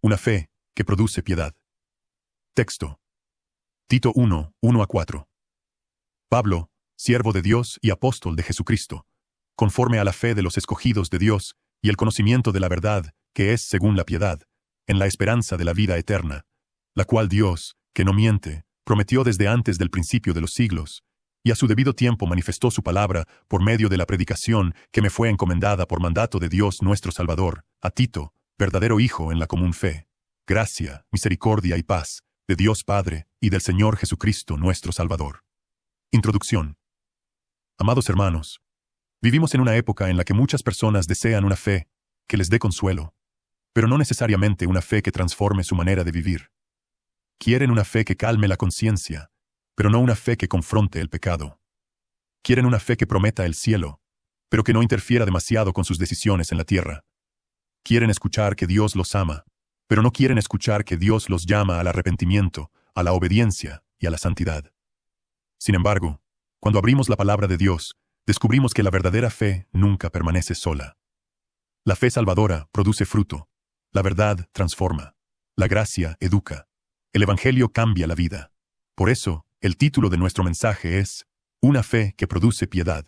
una fe que produce piedad. Texto. Tito 1, 1-4. Pablo, siervo de Dios y apóstol de Jesucristo, conforme a la fe de los escogidos de Dios y el conocimiento de la verdad, que es según la piedad, en la esperanza de la vida eterna, la cual Dios, que no miente, prometió desde antes del principio de los siglos, y a su debido tiempo manifestó su palabra por medio de la predicación que me fue encomendada por mandato de Dios nuestro Salvador, a Tito, verdadero hijo en la común fe. Gracia, misericordia y paz, de Dios Padre y del Señor Jesucristo nuestro Salvador. Introducción. Amados hermanos, vivimos en una época en la que muchas personas desean una fe que les dé consuelo, pero no necesariamente una fe que transforme su manera de vivir. Quieren una fe que calme la conciencia, pero no una fe que confronte el pecado. Quieren una fe que prometa el cielo, pero que no interfiera demasiado con sus decisiones en la tierra. Quieren escuchar que Dios los ama, pero no quieren escuchar que Dios los llama al arrepentimiento, a la obediencia y a la santidad. Sin embargo, cuando abrimos la palabra de Dios, descubrimos que la verdadera fe nunca permanece sola. La fe salvadora produce fruto. La verdad transforma. La gracia educa. El Evangelio cambia la vida. Por eso, el título de nuestro mensaje es Una fe que produce piedad.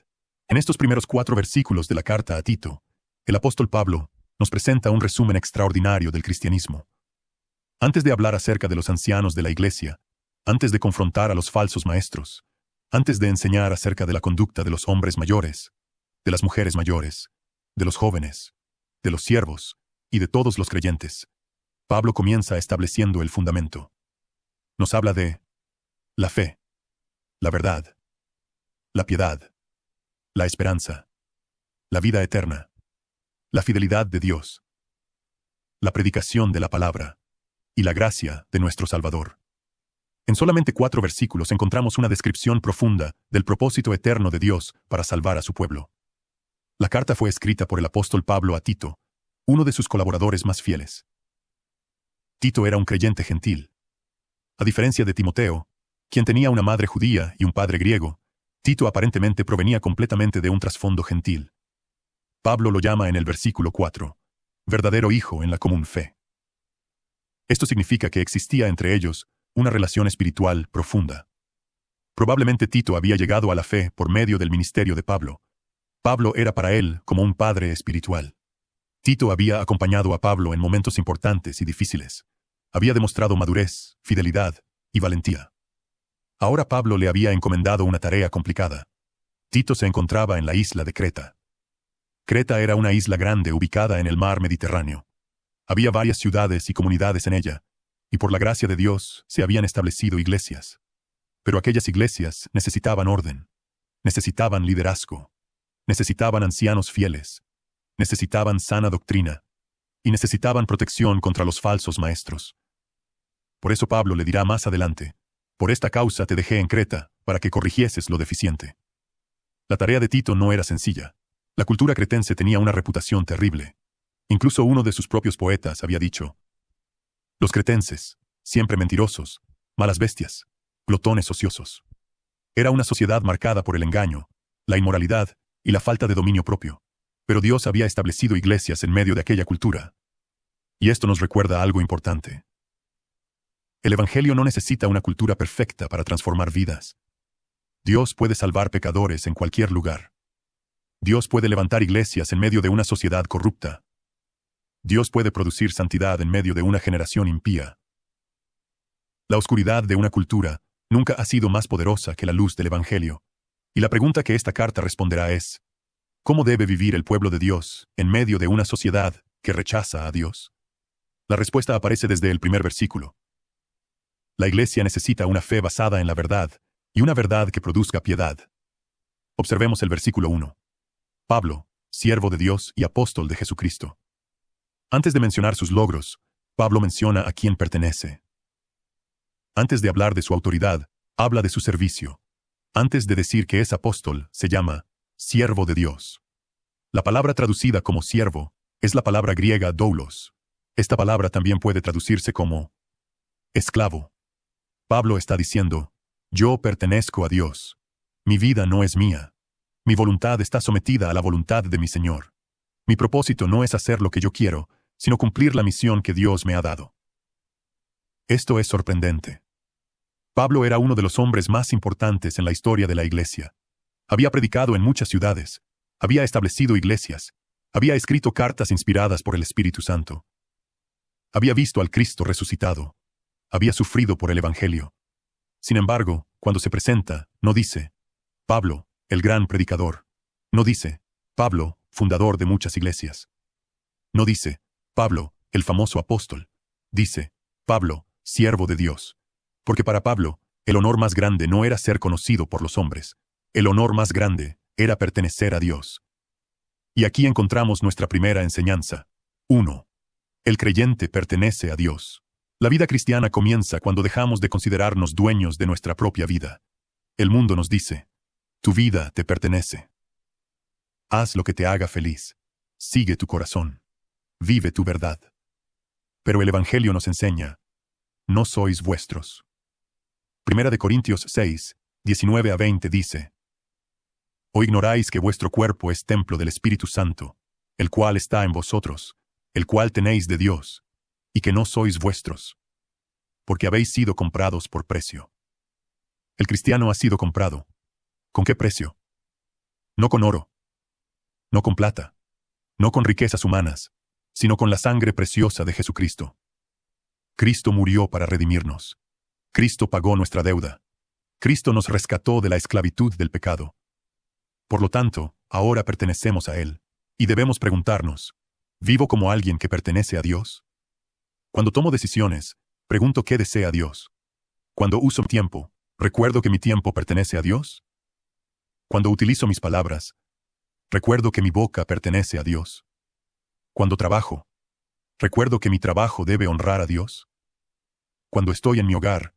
En estos primeros 4 versículos de la carta a Tito, el apóstol Pablo nos presenta un resumen extraordinario del cristianismo. Antes de hablar acerca de los ancianos de la iglesia, antes de confrontar a los falsos maestros, antes de enseñar acerca de la conducta de los hombres mayores, de las mujeres mayores, de los jóvenes, de los siervos y de todos los creyentes, Pablo comienza estableciendo el fundamento. Nos habla de la fe, la verdad, la piedad, la esperanza, la vida eterna, la fidelidad de Dios, la predicación de la palabra y la gracia de nuestro Salvador. En solamente 4 versículos encontramos una descripción profunda del propósito eterno de Dios para salvar a su pueblo. La carta fue escrita por el apóstol Pablo a Tito, uno de sus colaboradores más fieles. Tito era un creyente gentil. A diferencia de Timoteo, quien tenía una madre judía y un padre griego, Tito aparentemente provenía completamente de un trasfondo gentil. Pablo lo llama en el versículo 4, verdadero hijo en la común fe. Esto significa que existía entre ellos una relación espiritual profunda. Probablemente Tito había llegado a la fe por medio del ministerio de Pablo. Pablo era para él como un padre espiritual. Tito había acompañado a Pablo en momentos importantes y difíciles. Había demostrado madurez, fidelidad y valentía. Ahora Pablo le había encomendado una tarea complicada. Tito se encontraba en la isla de Creta. Creta era una isla grande ubicada en el mar Mediterráneo. Había varias ciudades y comunidades en ella, y por la gracia de Dios se habían establecido iglesias. Pero aquellas iglesias necesitaban orden, necesitaban liderazgo, necesitaban ancianos fieles, necesitaban sana doctrina, y necesitaban protección contra los falsos maestros. Por eso Pablo le dirá más adelante, por esta causa te dejé en Creta, para que corrigieses lo deficiente. La tarea de Tito no era sencilla. La cultura cretense tenía una reputación terrible. Incluso uno de sus propios poetas había dicho: los cretenses, siempre mentirosos, malas bestias, glotones ociosos. Era una sociedad marcada por el engaño, la inmoralidad y la falta de dominio propio. Pero Dios había establecido iglesias en medio de aquella cultura. Y esto nos recuerda algo importante. El Evangelio no necesita una cultura perfecta para transformar vidas. Dios puede salvar pecadores en cualquier lugar. Dios puede levantar iglesias en medio de una sociedad corrupta. Dios puede producir santidad en medio de una generación impía. La oscuridad de una cultura nunca ha sido más poderosa que la luz del Evangelio. Y la pregunta que esta carta responderá es: ¿cómo debe vivir el pueblo de Dios en medio de una sociedad que rechaza a Dios? La respuesta aparece desde el primer versículo. La iglesia necesita una fe basada en la verdad, y una verdad que produzca piedad. Observemos el versículo 1. Pablo, siervo de Dios y apóstol de Jesucristo. Antes de mencionar sus logros, Pablo menciona a quién pertenece. Antes de hablar de su autoridad, habla de su servicio. Antes de decir que es apóstol, se llama siervo de Dios. La palabra traducida como siervo es la palabra griega doulos. Esta palabra también puede traducirse como esclavo. Pablo está diciendo: yo pertenezco a Dios. Mi vida no es mía. Mi voluntad está sometida a la voluntad de mi Señor. Mi propósito no es hacer lo que yo quiero, sino cumplir la misión que Dios me ha dado. Esto es sorprendente. Pablo era uno de los hombres más importantes en la historia de la Iglesia. Había predicado en muchas ciudades, había establecido iglesias, había escrito cartas inspiradas por el Espíritu Santo. Había visto al Cristo resucitado, había sufrido por el Evangelio. Sin embargo, cuando se presenta, no dice, Pablo, el gran predicador. No dice, Pablo, fundador de muchas iglesias. No dice, Pablo, el famoso apóstol. Dice, Pablo, siervo de Dios. Porque para Pablo, el honor más grande no era ser conocido por los hombres. El honor más grande era pertenecer a Dios. Y aquí encontramos nuestra primera enseñanza. 1. El creyente pertenece a Dios. La vida cristiana comienza cuando dejamos de considerarnos dueños de nuestra propia vida. El mundo nos dice, tu vida te pertenece. Haz lo que te haga feliz. Sigue tu corazón. Vive tu verdad. Pero el Evangelio nos enseña, no sois vuestros. 1 Corintios 6, 19 a 20 dice, ¿O ignoráis que vuestro cuerpo es templo del Espíritu Santo, el cual está en vosotros, el cual tenéis de Dios, y que no sois vuestros? Porque habéis sido comprados por precio. El cristiano ha sido comprado. ¿Con qué precio? No con oro, no con plata, no con riquezas humanas, sino con la sangre preciosa de Jesucristo. Cristo murió para redimirnos. Cristo pagó nuestra deuda. Cristo nos rescató de la esclavitud del pecado. Por lo tanto, ahora pertenecemos a Él, y debemos preguntarnos, ¿vivo como alguien que pertenece a Dios? Cuando tomo decisiones, pregunto qué desea Dios. Cuando uso mi tiempo, ¿recuerdo que mi tiempo pertenece a Dios? Cuando utilizo mis palabras, ¿recuerdo que mi boca pertenece a Dios? Cuando trabajo, ¿recuerdo que mi trabajo debe honrar a Dios? Cuando estoy en mi hogar,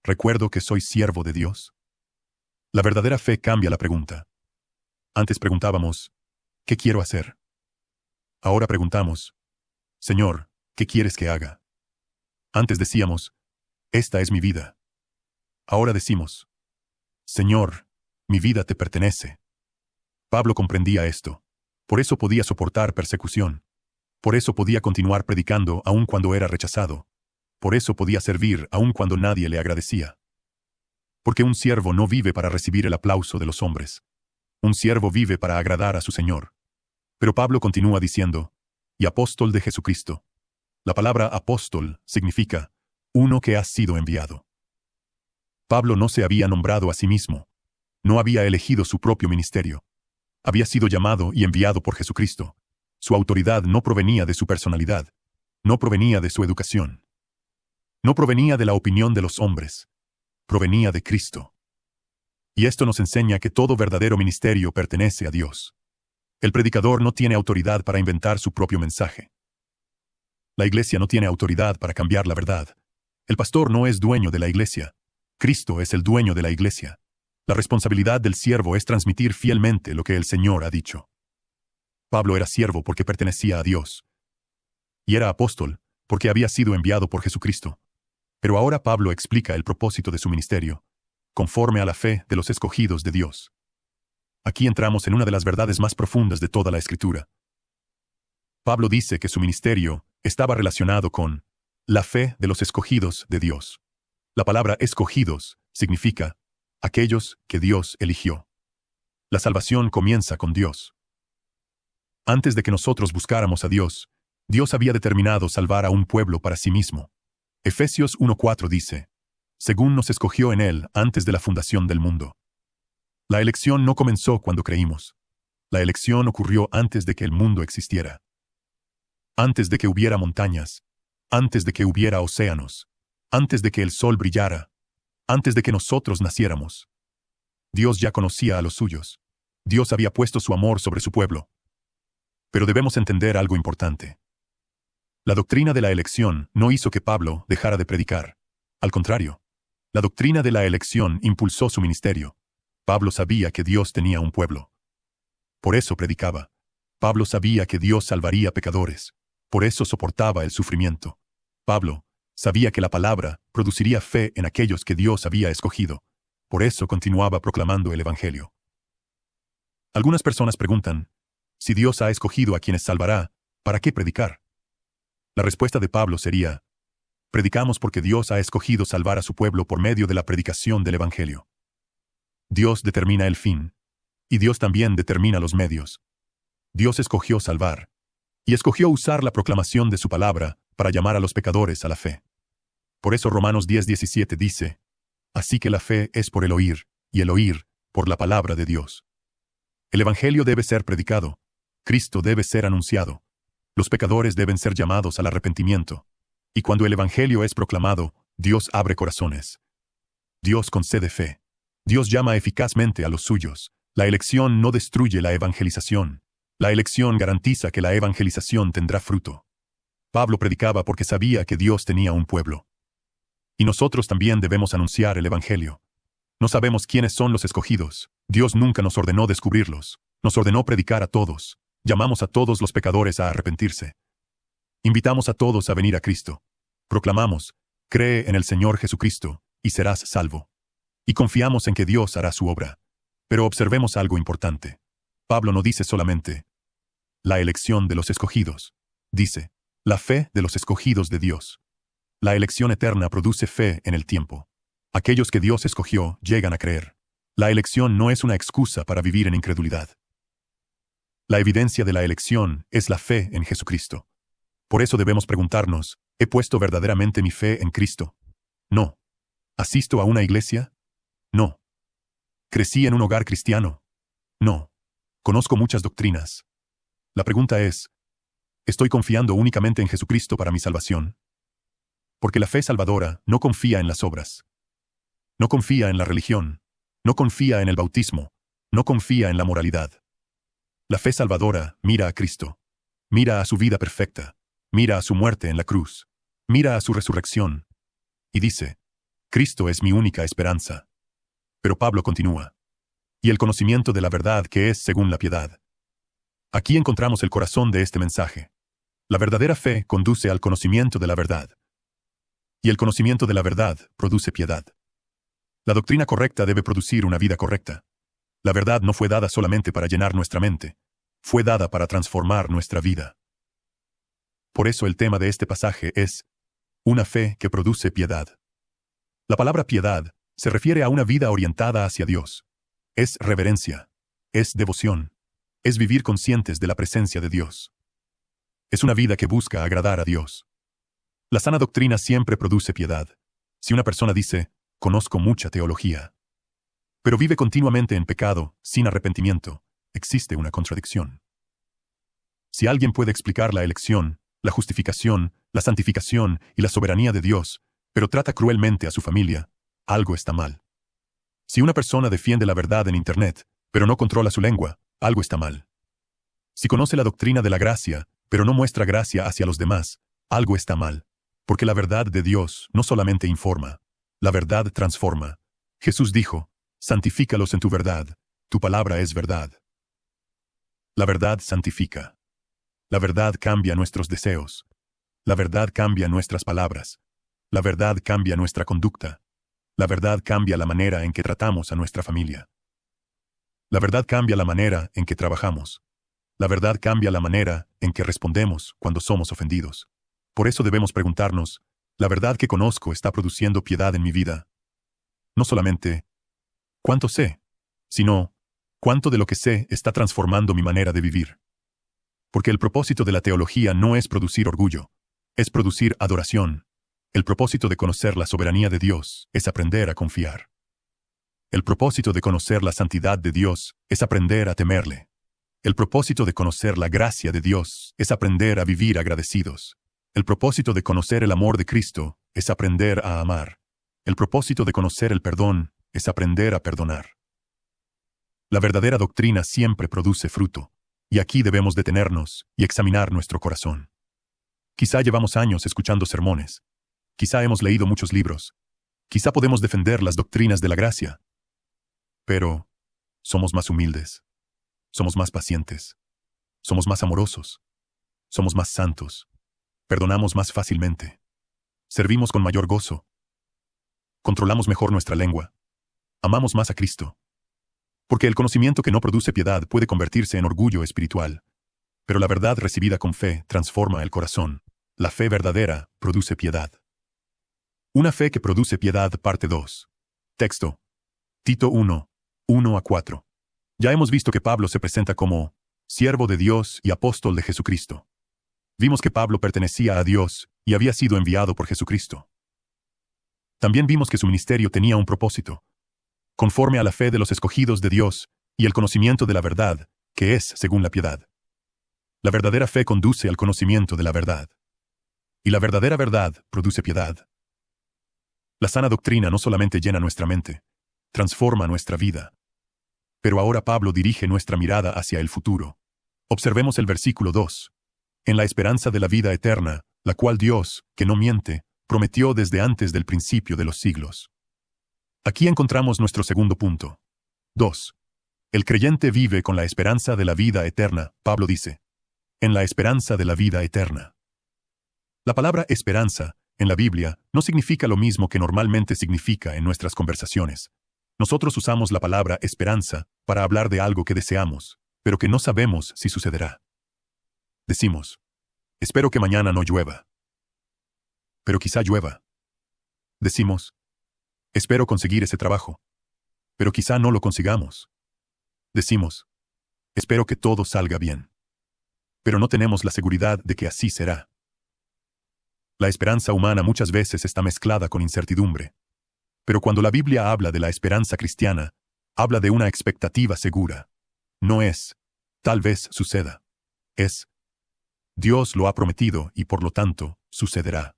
¿recuerdo que soy siervo de Dios? La verdadera fe cambia la pregunta. Antes preguntábamos, ¿qué quiero hacer? Ahora preguntamos, Señor, ¿qué quieres que haga? Antes decíamos, esta es mi vida. Ahora decimos, Señor, mi vida te pertenece. Pablo comprendía esto. Por eso podía soportar persecución. Por eso podía continuar predicando aun cuando era rechazado. Por eso podía servir aun cuando nadie le agradecía. Porque un siervo no vive para recibir el aplauso de los hombres. Un siervo vive para agradar a su Señor. Pero Pablo continúa diciendo, y apóstol de Jesucristo. La palabra apóstol significa uno que ha sido enviado. Pablo no se había nombrado a sí mismo. No había elegido su propio ministerio. Había sido llamado y enviado por Jesucristo. Su autoridad no provenía de su personalidad. No provenía de su educación. No provenía de la opinión de los hombres. Provenía de Cristo. Y esto nos enseña que todo verdadero ministerio pertenece a Dios. El predicador no tiene autoridad para inventar su propio mensaje. La iglesia no tiene autoridad para cambiar la verdad. El pastor no es dueño de la iglesia. Cristo es el dueño de la iglesia. La responsabilidad del siervo es transmitir fielmente lo que el Señor ha dicho. Pablo era siervo porque pertenecía a Dios. Y era apóstol porque había sido enviado por Jesucristo. Pero ahora Pablo explica el propósito de su ministerio, conforme a la fe de los escogidos de Dios. Aquí entramos en una de las verdades más profundas de toda la Escritura. Pablo dice que su ministerio estaba relacionado con la fe de los escogidos de Dios. La palabra escogidos significa aquellos que Dios eligió. La salvación comienza con Dios. Antes de que nosotros buscáramos a Dios, Dios había determinado salvar a un pueblo para sí mismo. Efesios 1:4 dice, según nos escogió en Él antes de la fundación del mundo. La elección no comenzó cuando creímos. La elección ocurrió antes de que el mundo existiera. Antes de que hubiera montañas, antes de que hubiera océanos, antes de que el sol brillara, antes de que nosotros naciéramos. Dios ya conocía a los suyos. Dios había puesto su amor sobre su pueblo. Pero debemos entender algo importante. La doctrina de la elección no hizo que Pablo dejara de predicar. Al contrario, la doctrina de la elección impulsó su ministerio. Pablo sabía que Dios tenía un pueblo. Por eso predicaba. Pablo sabía que Dios salvaría pecadores. Por eso soportaba el sufrimiento. Pablo sabía que la palabra produciría fe en aquellos que Dios había escogido. Por eso continuaba proclamando el Evangelio. Algunas personas preguntan, si Dios ha escogido a quienes salvará, ¿para qué predicar? La respuesta de Pablo sería: predicamos porque Dios ha escogido salvar a su pueblo por medio de la predicación del Evangelio. Dios determina el fin, y Dios también determina los medios. Dios escogió salvar, y escogió usar la proclamación de su palabra para llamar a los pecadores a la fe. Por eso Romanos 10:17 dice: así que la fe es por el oír, y el oír por la palabra de Dios. El Evangelio debe ser predicado, Cristo debe ser anunciado, los pecadores deben ser llamados al arrepentimiento, y cuando el Evangelio es proclamado, Dios abre corazones. Dios concede fe. Dios llama eficazmente a los suyos. La elección no destruye la evangelización. La elección garantiza que la evangelización tendrá fruto. Pablo predicaba porque sabía que Dios tenía un pueblo. Y nosotros también debemos anunciar el Evangelio. No sabemos quiénes son los escogidos. Dios nunca nos ordenó descubrirlos. Nos ordenó predicar a todos. Llamamos a todos los pecadores a arrepentirse. Invitamos a todos a venir a Cristo. Proclamamos: cree en el Señor Jesucristo, y serás salvo. Y confiamos en que Dios hará su obra. Pero observemos algo importante. Pablo no dice solamente la elección de los escogidos. Dice la fe de los escogidos de Dios. La elección eterna produce fe en el tiempo. Aquellos que Dios escogió llegan a creer. La elección no es una excusa para vivir en incredulidad. La evidencia de la elección es la fe en Jesucristo. Por eso debemos preguntarnos: ¿he puesto verdaderamente mi fe en Cristo? No. ¿Asisto a una iglesia? No. ¿Crecí en un hogar cristiano? No. Conozco muchas doctrinas. La pregunta es: ¿estoy confiando únicamente en Jesucristo para mi salvación? Porque la fe salvadora no confía en las obras. No confía en la religión. No confía en el bautismo. No confía en la moralidad. La fe salvadora mira a Cristo. Mira a su vida perfecta. Mira a su muerte en la cruz. Mira a su resurrección. Y dice: Cristo es mi única esperanza. Pero Pablo continúa: y el conocimiento de la verdad que es según la piedad. Aquí encontramos el corazón de este mensaje. La verdadera fe conduce al conocimiento de la verdad. Y el conocimiento de la verdad produce piedad. La doctrina correcta debe producir una vida correcta. La verdad no fue dada solamente para llenar nuestra mente, fue dada para transformar nuestra vida. Por eso el tema de este pasaje es una fe que produce piedad. La palabra piedad se refiere a una vida orientada hacia Dios. Es reverencia, es devoción, es vivir conscientes de la presencia de Dios. Es una vida que busca agradar a Dios. La sana doctrina siempre produce piedad. Si una persona dice: conozco mucha teología, pero vive continuamente en pecado, sin arrepentimiento, existe una contradicción. Si alguien puede explicar la elección, la justificación, la santificación y la soberanía de Dios, pero trata cruelmente a su familia, algo está mal. Si una persona defiende la verdad en Internet, pero no controla su lengua, algo está mal. Si conoce la doctrina de la gracia, pero no muestra gracia hacia los demás, algo está mal. Porque la verdad de Dios no solamente informa, la verdad transforma. Jesús dijo: santifícalos en tu verdad, tu palabra es verdad. La verdad santifica. La verdad cambia nuestros deseos. La verdad cambia nuestras palabras. La verdad cambia nuestra conducta. La verdad cambia la manera en que tratamos a nuestra familia. La verdad cambia la manera en que trabajamos. La verdad cambia la manera en que respondemos cuando somos ofendidos. Por eso debemos preguntarnos: ¿la verdad que conozco está produciendo piedad en mi vida? No solamente ¿cuánto sé?, sino ¿cuánto de lo que sé está transformando mi manera de vivir? Porque el propósito de la teología no es producir orgullo, es producir adoración. El propósito de conocer la soberanía de Dios es aprender a confiar. El propósito de conocer la santidad de Dios es aprender a temerle. El propósito de conocer la gracia de Dios es aprender a vivir agradecidos. El propósito de conocer el amor de Cristo es aprender a amar. El propósito de conocer el perdón es aprender a perdonar. La verdadera doctrina siempre produce fruto, y aquí debemos detenernos y examinar nuestro corazón. Quizá llevamos años escuchando sermones. Quizá hemos leído muchos libros. Quizá podemos defender las doctrinas de la gracia. Pero somos más humildes. Somos más pacientes. Somos más amorosos. Somos más santos. Perdonamos más fácilmente. Servimos con mayor gozo. Controlamos mejor nuestra lengua. Amamos más a Cristo. Porque el conocimiento que no produce piedad puede convertirse en orgullo espiritual. Pero la verdad recibida con fe transforma el corazón. La fe verdadera produce piedad. Una fe que produce piedad, parte 2. Texto. Tito 1, 1-4. Ya hemos visto que Pablo se presenta como siervo de Dios y apóstol de Jesucristo. Vimos que Pablo pertenecía a Dios y había sido enviado por Jesucristo. También vimos que su ministerio tenía un propósito, conforme a la fe de los escogidos de Dios y el conocimiento de la verdad, que es según la piedad. La verdadera fe conduce al conocimiento de la verdad. Y la verdadera verdad produce piedad. La sana doctrina no solamente llena nuestra mente, transforma nuestra vida. Pero ahora Pablo dirige nuestra mirada hacia el futuro. Observemos el versículo 2. En la esperanza de la vida eterna, la cual Dios, que no miente, prometió desde antes del principio de los siglos. Aquí encontramos nuestro segundo punto. 2. El creyente vive con la esperanza de la vida eterna, Pablo dice. En la esperanza de la vida eterna. La palabra esperanza, en la Biblia, no significa lo mismo que normalmente significa en nuestras conversaciones. Nosotros usamos la palabra esperanza para hablar de algo que deseamos, pero que no sabemos si sucederá. Decimos, espero que mañana no llueva. Pero quizá llueva. Decimos, espero conseguir ese trabajo. Pero quizá no lo consigamos. Decimos, espero que todo salga bien. Pero no tenemos la seguridad de que así será. La esperanza humana muchas veces está mezclada con incertidumbre. Pero cuando la Biblia habla de la esperanza cristiana, habla de una expectativa segura. No es, tal vez suceda. Es, Dios lo ha prometido y por lo tanto, sucederá.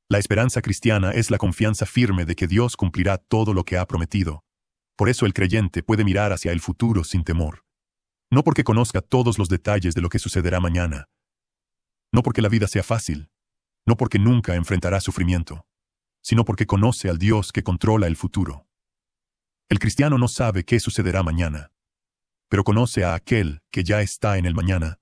La esperanza cristiana es la confianza firme de que Dios cumplirá todo lo que ha prometido. Por eso el creyente puede mirar hacia el futuro sin temor. No porque conozca todos los detalles de lo que sucederá mañana. No porque la vida sea fácil. No porque nunca enfrentará sufrimiento, sino porque conoce al Dios que controla el futuro. El cristiano no sabe qué sucederá mañana, pero conoce a aquel que ya está en el mañana.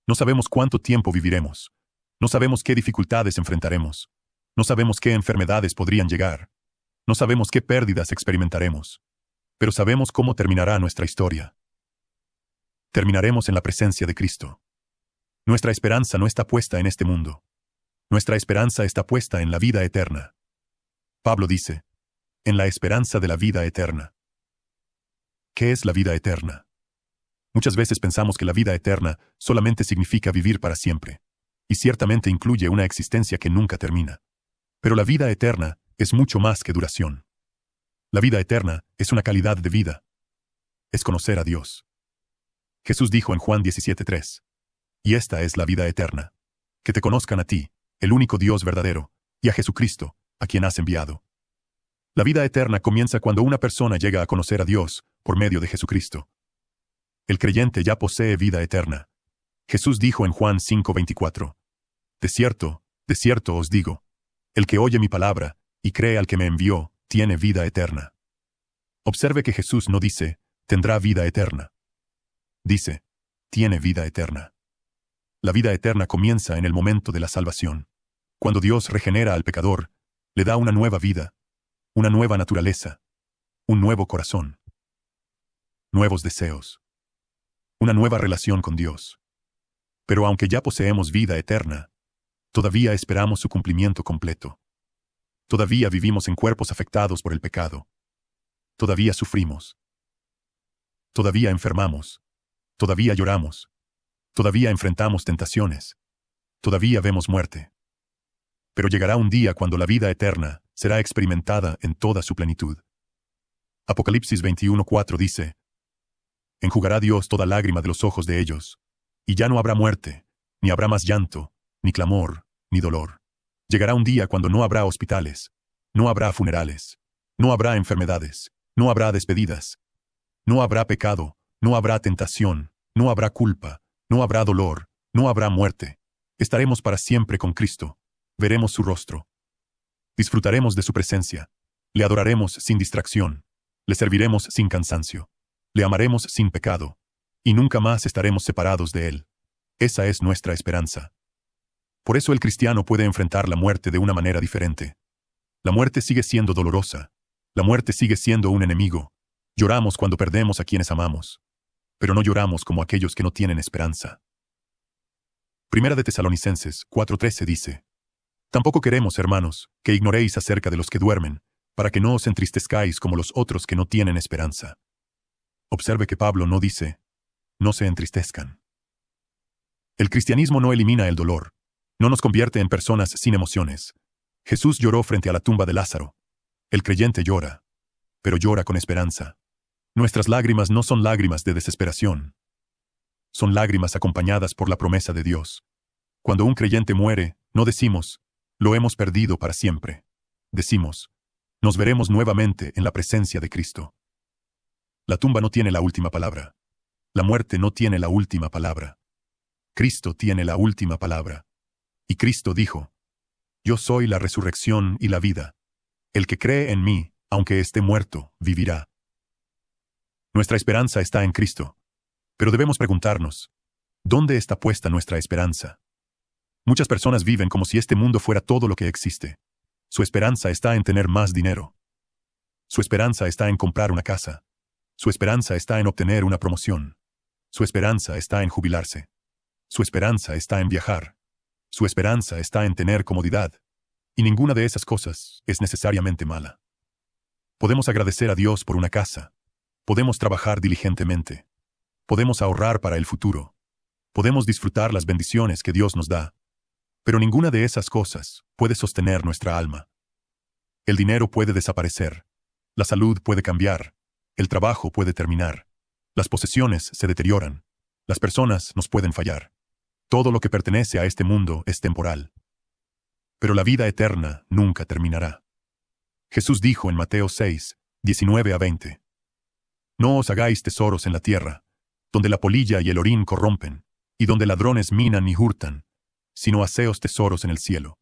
No sabemos cuánto tiempo viviremos. No sabemos qué dificultades enfrentaremos. No sabemos qué enfermedades podrían llegar. No sabemos qué pérdidas experimentaremos. Pero sabemos cómo terminará nuestra historia. Terminaremos en la presencia de Cristo. Nuestra esperanza no está puesta en este mundo. Nuestra esperanza está puesta en la vida eterna. Pablo dice, en la esperanza de la vida eterna. ¿Qué es la vida eterna? Muchas veces pensamos que la vida eterna solamente significa vivir para siempre, y ciertamente incluye una existencia que nunca termina. Pero la vida eterna es mucho más que duración. La vida eterna es una calidad de vida. Es conocer a Dios. Jesús dijo en Juan 17:3, y esta es la vida eterna, que te conozcan a ti, el único Dios verdadero, y a Jesucristo, a quien has enviado. La vida eterna comienza cuando una persona llega a conocer a Dios por medio de Jesucristo. El creyente ya posee vida eterna. Jesús dijo en Juan 5:24, de cierto os digo, el que oye mi palabra y cree al que me envió, tiene vida eterna. Observe que Jesús no dice, tendrá vida eterna. Dice, tiene vida eterna. La vida eterna comienza en el momento de la salvación. Cuando Dios regenera al pecador, le da una nueva vida, una nueva naturaleza, un nuevo corazón, nuevos deseos, una nueva relación con Dios. Pero aunque ya poseemos vida eterna, todavía esperamos su cumplimiento completo. Todavía vivimos en cuerpos afectados por el pecado. Todavía sufrimos. Todavía enfermamos. Todavía lloramos. Todavía enfrentamos tentaciones. Todavía vemos muerte. Pero llegará un día cuando la vida eterna será experimentada en toda su plenitud. Apocalipsis 21:4 dice, enjugará Dios toda lágrima de los ojos de ellos, y ya no habrá muerte, ni habrá más llanto, ni clamor, ni dolor. Llegará un día cuando no habrá hospitales, no habrá funerales, no habrá enfermedades, no habrá despedidas, no habrá pecado, no habrá tentación, no habrá culpa, no habrá dolor, no habrá muerte. Estaremos para siempre con Cristo. Veremos su rostro. Disfrutaremos de su presencia. Le adoraremos sin distracción. Le serviremos sin cansancio. Le amaremos sin pecado. Y nunca más estaremos separados de Él. Esa es nuestra esperanza. Por eso el cristiano puede enfrentar la muerte de una manera diferente. La muerte sigue siendo dolorosa. La muerte sigue siendo un enemigo. Lloramos cuando perdemos a quienes amamos. Pero no lloramos como aquellos que no tienen esperanza. Primera de Tesalonicenses 4:13 dice: Tampoco queremos, hermanos, que ignoréis acerca de los que duermen, para que no os entristezcáis como los otros que no tienen esperanza. Observe que Pablo no dice, no se entristezcan. El cristianismo no elimina el dolor, no nos convierte en personas sin emociones. Jesús lloró frente a la tumba de Lázaro. El creyente llora, pero llora con esperanza. Nuestras lágrimas no son lágrimas de desesperación. Son lágrimas acompañadas por la promesa de Dios. Cuando un creyente muere, no decimos, lo hemos perdido para siempre. Decimos, nos veremos nuevamente en la presencia de Cristo. La tumba no tiene la última palabra. La muerte no tiene la última palabra. Cristo tiene la última palabra. Y Cristo dijo, yo soy la resurrección y la vida. El que cree en mí, aunque esté muerto, vivirá. Nuestra esperanza está en Cristo. Pero debemos preguntarnos, ¿dónde está puesta nuestra esperanza? Muchas personas viven como si este mundo fuera todo lo que existe. Su esperanza está en tener más dinero. Su esperanza está en comprar una casa. Su esperanza está en obtener una promoción. Su esperanza está en jubilarse. Su esperanza está en viajar. Su esperanza está en tener comodidad. Y ninguna de esas cosas es necesariamente mala. Podemos agradecer a Dios por una casa. Podemos trabajar diligentemente. Podemos ahorrar para el futuro. Podemos disfrutar las bendiciones que Dios nos da. Pero ninguna de esas cosas puede sostener nuestra alma. El dinero puede desaparecer. La salud puede cambiar. El trabajo puede terminar. Las posesiones se deterioran. Las personas nos pueden fallar. Todo lo que pertenece a este mundo es temporal. Pero la vida eterna nunca terminará. Jesús dijo en Mateo 6, 19-20. No os hagáis tesoros en la tierra, donde la polilla y el orín corrompen, y donde ladrones minan y hurtan, sino haceos tesoros en el cielo.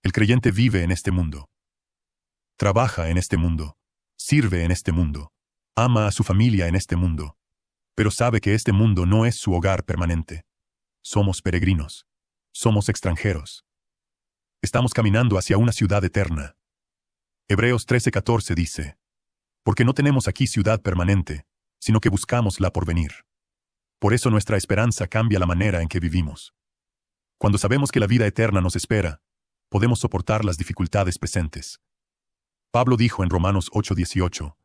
El creyente vive en este mundo. Trabaja en este mundo. Sirve en este mundo. Ama a su familia en este mundo. Pero sabe que este mundo no es su hogar permanente. Somos peregrinos. Somos extranjeros. Estamos caminando hacia una ciudad eterna. Hebreos 13:14 dice, porque no tenemos aquí ciudad permanente, sino que buscamos la porvenir. Por eso nuestra esperanza cambia la manera en que vivimos. Cuando sabemos que la vida eterna nos espera, podemos soportar las dificultades presentes. Pablo dijo en Romanos 8:18,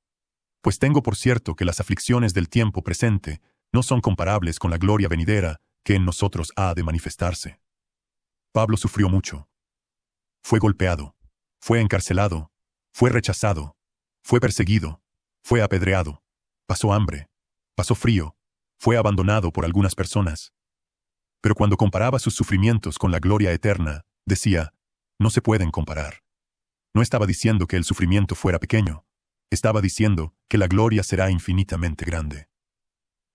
pues tengo por cierto que las aflicciones del tiempo presente no son comparables con la gloria venidera que en nosotros ha de manifestarse. Pablo sufrió mucho. Fue golpeado, fue encarcelado, fue rechazado, fue perseguido, fue apedreado, pasó hambre, pasó frío, fue abandonado por algunas personas. Pero cuando comparaba sus sufrimientos con la gloria eterna, decía, no se pueden comparar. No estaba diciendo que el sufrimiento fuera pequeño, estaba diciendo que la gloria será infinitamente grande.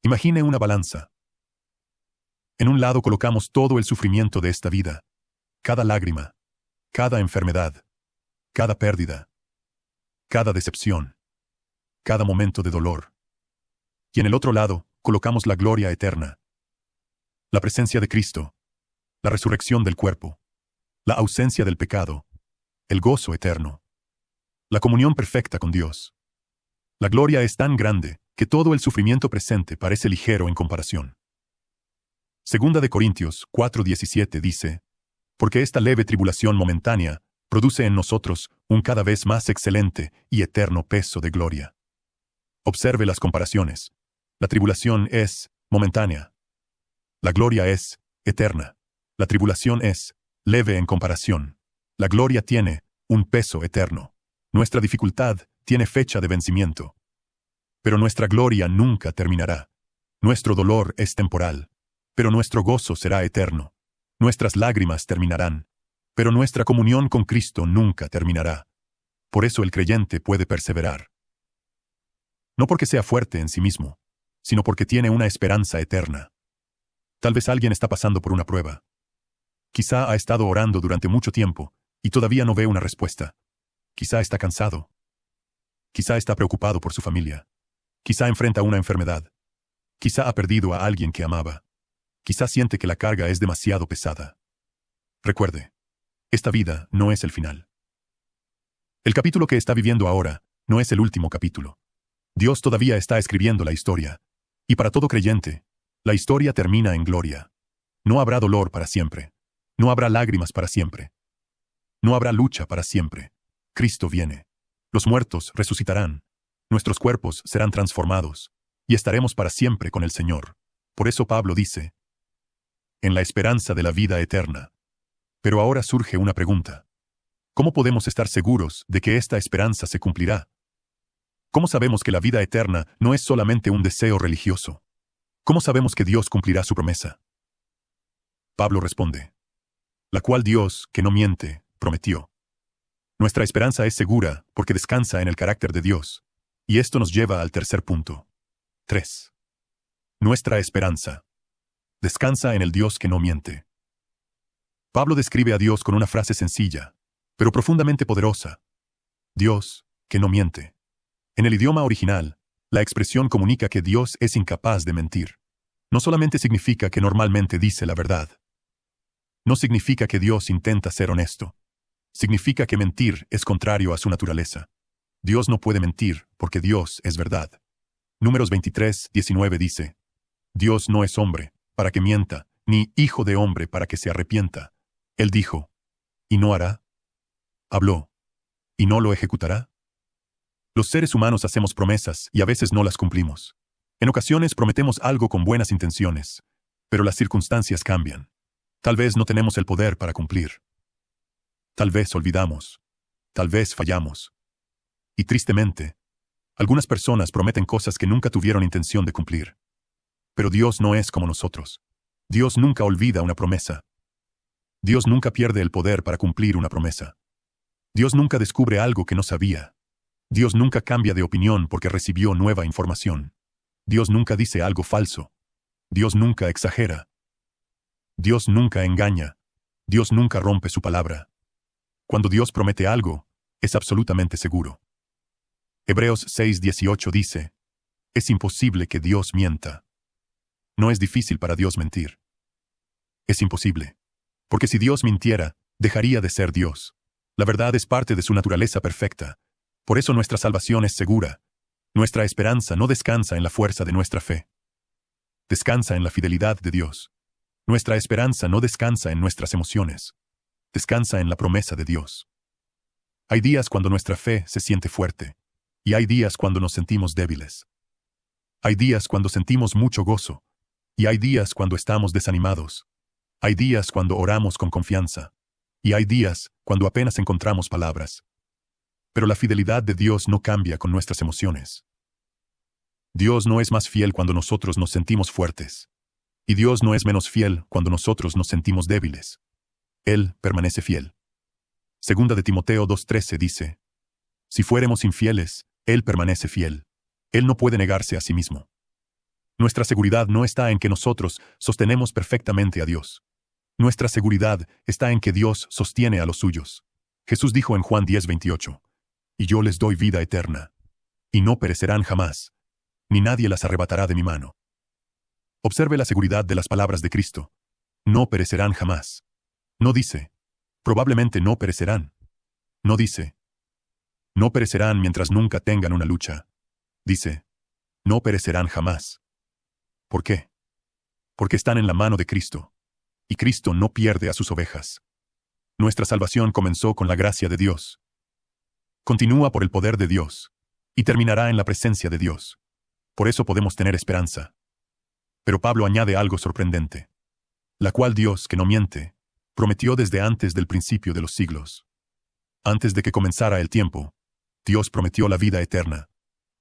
Imagine una balanza. En un lado colocamos todo el sufrimiento de esta vida, cada lágrima, cada enfermedad, cada pérdida, cada decepción, cada momento de dolor. Y en el otro lado, colocamos la gloria eterna, la presencia de Cristo, la resurrección del cuerpo, la ausencia del pecado, el gozo eterno, la comunión perfecta con Dios. La gloria es tan grande que todo el sufrimiento presente parece ligero en comparación. Segunda de Corintios 4:17 dice, porque esta leve tribulación momentánea produce en nosotros un cada vez más excelente y eterno peso de gloria. Observe las comparaciones. La tribulación es momentánea. La gloria es eterna. La tribulación es leve en comparación. La gloria tiene un peso eterno. Nuestra dificultad tiene fecha de vencimiento. Pero nuestra gloria nunca terminará. Nuestro dolor es temporal, pero nuestro gozo será eterno. Nuestras lágrimas terminarán, pero nuestra comunión con Cristo nunca terminará. Por eso el creyente puede perseverar. No porque sea fuerte en sí mismo, sino porque tiene una esperanza eterna. Tal vez alguien está pasando por una prueba. Quizá ha estado orando durante mucho tiempo y todavía no ve una respuesta. Quizá está cansado. Quizá está preocupado por su familia. Quizá enfrenta una enfermedad. Quizá ha perdido a alguien que amaba. Quizá siente que la carga es demasiado pesada. Recuerde, esta vida no es el final. El capítulo que está viviendo ahora no es el último capítulo. Dios todavía está escribiendo la historia. Y para todo creyente, la historia termina en gloria. No habrá dolor para siempre. No habrá lágrimas para siempre. No habrá lucha para siempre. Cristo viene. Los muertos resucitarán. Nuestros cuerpos serán transformados. Y estaremos para siempre con el Señor. Por eso Pablo dice, en la esperanza de la vida eterna. Pero ahora surge una pregunta. ¿Cómo podemos estar seguros de que esta esperanza se cumplirá? ¿Cómo sabemos que la vida eterna no es solamente un deseo religioso? ¿Cómo sabemos que Dios cumplirá su promesa? Pablo responde, la cual Dios, que no miente, prometió. Nuestra esperanza es segura porque descansa en el carácter de Dios. Y esto nos lleva al tercer punto. 3. Nuestra esperanza descansa en el Dios que no miente. Pablo describe a Dios con una frase sencilla, pero profundamente poderosa. Dios, que no miente. En el idioma original, la expresión comunica que Dios es incapaz de mentir. No solamente significa que normalmente dice la verdad. No significa que Dios intenta ser honesto. Significa que mentir es contrario a su naturaleza. Dios no puede mentir porque Dios es verdad. Números 23:19 dice, Dios no es hombre para que mienta, ni hijo de hombre para que se arrepienta. Él dijo, ¿y no hará? Habló, ¿y no lo ejecutará? Los seres humanos hacemos promesas y a veces no las cumplimos. En ocasiones prometemos algo con buenas intenciones, pero las circunstancias cambian. Tal vez no tenemos el poder para cumplir. Tal vez olvidamos. Tal vez fallamos. Y tristemente, algunas personas prometen cosas que nunca tuvieron intención de cumplir. Pero Dios no es como nosotros. Dios nunca olvida una promesa. Dios nunca pierde el poder para cumplir una promesa. Dios nunca descubre algo que no sabía. Dios nunca cambia de opinión porque recibió nueva información. Dios nunca dice algo falso. Dios nunca exagera. Dios nunca engaña. Dios nunca rompe su palabra. Cuando Dios promete algo, es absolutamente seguro. Hebreos 6:18 dice, es imposible que Dios mienta. No es difícil para Dios mentir. Es imposible. Porque si Dios mintiera, dejaría de ser Dios. La verdad es parte de su naturaleza perfecta. Por eso nuestra salvación es segura. Nuestra esperanza no descansa en la fuerza de nuestra fe. Descansa en la fidelidad de Dios. Nuestra esperanza no descansa en nuestras emociones. Descansa en la promesa de Dios. Hay días cuando nuestra fe se siente fuerte. Y hay días cuando nos sentimos débiles. Hay días cuando sentimos mucho gozo. Y hay días cuando estamos desanimados. Hay días cuando oramos con confianza. Y hay días cuando apenas encontramos palabras. Pero la fidelidad de Dios no cambia con nuestras emociones. Dios no es más fiel cuando nosotros nos sentimos fuertes. Y Dios no es menos fiel cuando nosotros nos sentimos débiles. Él permanece fiel. Segunda de Timoteo 2:13 dice, si fuéramos infieles, Él permanece fiel. Él no puede negarse a sí mismo. Nuestra seguridad no está en que nosotros sostenemos perfectamente a Dios. Nuestra seguridad está en que Dios sostiene a los suyos. Jesús dijo en Juan 10:28, y yo les doy vida eterna, y no perecerán jamás, ni nadie las arrebatará de mi mano. Observe la seguridad de las palabras de Cristo. No perecerán jamás. No dice, probablemente no perecerán. No dice, no perecerán mientras nunca tengan una lucha. Dice, no perecerán jamás. ¿Por qué? Porque están en la mano de Cristo. Y Cristo no pierde a sus ovejas. Nuestra salvación comenzó con la gracia de Dios. Continúa por el poder de Dios. Y terminará en la presencia de Dios. Por eso podemos tener esperanza. Pero Pablo añade algo sorprendente. La cual Dios, que no miente, prometió desde antes del principio de los siglos. Antes de que comenzara el tiempo, Dios prometió la vida eterna.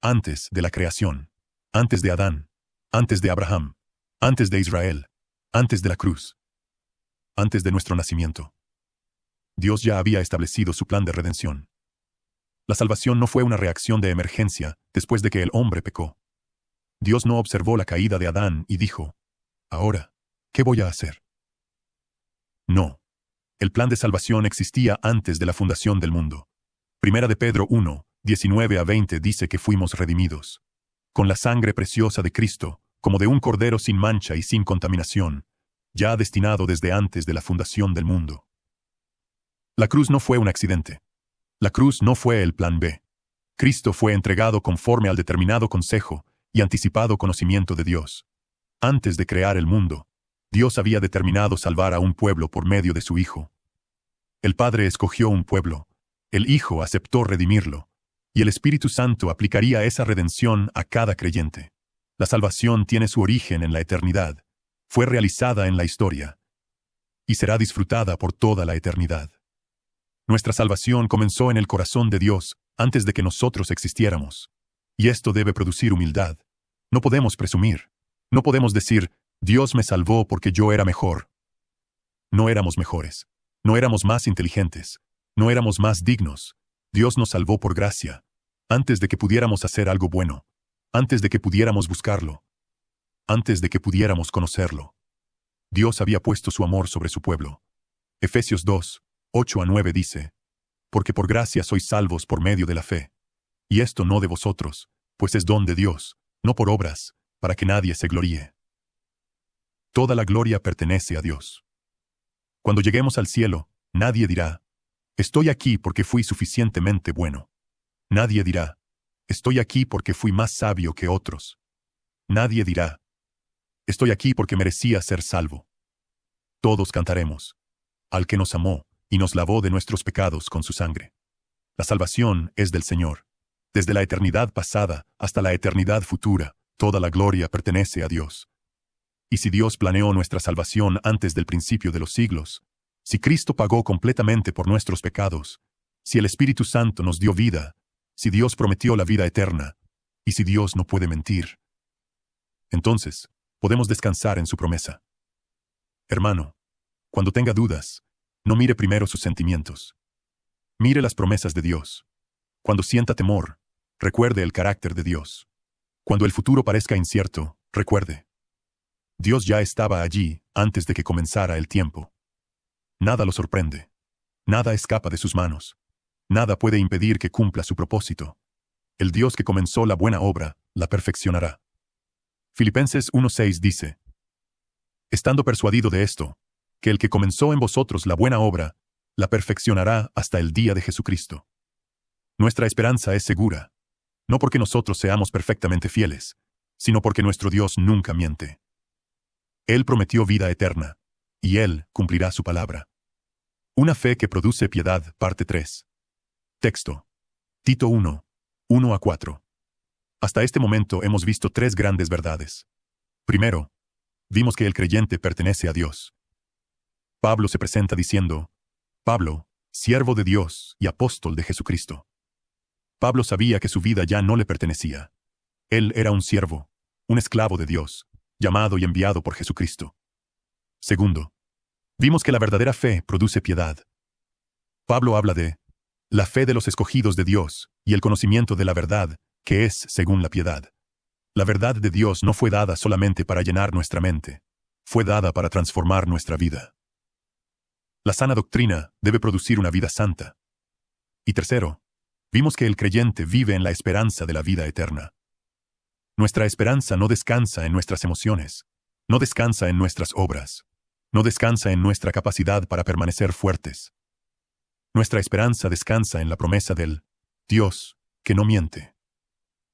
Antes de la creación. Antes de Adán. Antes de Abraham. Antes de Israel. Antes de la cruz. Antes de nuestro nacimiento. Dios ya había establecido su plan de redención. La salvación no fue una reacción de emergencia después de que el hombre pecó. Dios no observó la caída de Adán y dijo, ahora, ¿qué voy a hacer? No. El plan de salvación existía antes de la fundación del mundo. Primera de Pedro 1:19-20 dice que fuimos redimidos. Con la sangre preciosa de Cristo, como de un cordero sin mancha y sin contaminación, ya destinado desde antes de la fundación del mundo. La cruz no fue un accidente. La cruz no fue el plan B. Cristo fue entregado conforme al determinado consejo y anticipado conocimiento de Dios. Antes de crear el mundo, Dios había determinado salvar a un pueblo por medio de su Hijo. El Padre escogió un pueblo, el Hijo aceptó redimirlo, y el Espíritu Santo aplicaría esa redención a cada creyente. La salvación tiene su origen en la eternidad, fue realizada en la historia, y será disfrutada por toda la eternidad. Nuestra salvación comenzó en el corazón de Dios antes de que nosotros existiéramos. Y esto debe producir humildad. No podemos presumir. No podemos decir, Dios me salvó porque yo era mejor. No éramos mejores. No éramos más inteligentes. No éramos más dignos. Dios nos salvó por gracia, antes de que pudiéramos hacer algo bueno, antes de que pudiéramos buscarlo, antes de que pudiéramos conocerlo. Dios había puesto su amor sobre su pueblo. Efesios 2, 8-9 dice, porque por gracia sois salvos por medio de la fe. Y esto no de vosotros, pues es don de Dios, no por obras, para que nadie se gloríe. Toda la gloria pertenece a Dios. Cuando lleguemos al cielo, nadie dirá, estoy aquí porque fui suficientemente bueno. Nadie dirá, estoy aquí porque fui más sabio que otros. Nadie dirá, estoy aquí porque merecía ser salvo. Todos cantaremos, al que nos amó y nos lavó de nuestros pecados con su sangre. La salvación es del Señor. Desde la eternidad pasada hasta la eternidad futura, toda la gloria pertenece a Dios. Y si Dios planeó nuestra salvación antes del principio de los siglos, si Cristo pagó completamente por nuestros pecados, si el Espíritu Santo nos dio vida, si Dios prometió la vida eterna, y si Dios no puede mentir, entonces podemos descansar en su promesa. Hermano, cuando tenga dudas, no mire primero sus sentimientos. Mire las promesas de Dios. Cuando sienta temor, recuerde el carácter de Dios. Cuando el futuro parezca incierto, recuerde. Dios ya estaba allí antes de que comenzara el tiempo. Nada lo sorprende. Nada escapa de sus manos. Nada puede impedir que cumpla su propósito. El Dios que comenzó la buena obra, la perfeccionará. Filipenses 1:6 dice, estando persuadido de esto, que el que comenzó en vosotros la buena obra, la perfeccionará hasta el día de Jesucristo. Nuestra esperanza es segura, no porque nosotros seamos perfectamente fieles, sino porque nuestro Dios nunca miente. Él prometió vida eterna, y Él cumplirá su palabra. Una fe que produce piedad, parte 3. Texto. Tito 1, 1-4. Hasta este momento hemos visto tres grandes verdades. Primero, vimos que el creyente pertenece a Dios. Pablo se presenta diciendo, Pablo, siervo de Dios y apóstol de Jesucristo. Pablo sabía que su vida ya no le pertenecía. Él era un siervo, un esclavo de Dios, llamado y enviado por Jesucristo. Segundo, vimos que la verdadera fe produce piedad. Pablo habla de la fe de los escogidos de Dios y el conocimiento de la verdad, que es según la piedad. La verdad de Dios no fue dada solamente para llenar nuestra mente, fue dada para transformar nuestra vida. La sana doctrina debe producir una vida santa. Y tercero, vimos que el creyente vive en la esperanza de la vida eterna. Nuestra esperanza no descansa en nuestras emociones, no descansa en nuestras obras, no descansa en nuestra capacidad para permanecer fuertes. Nuestra esperanza descansa en la promesa del Dios que no miente.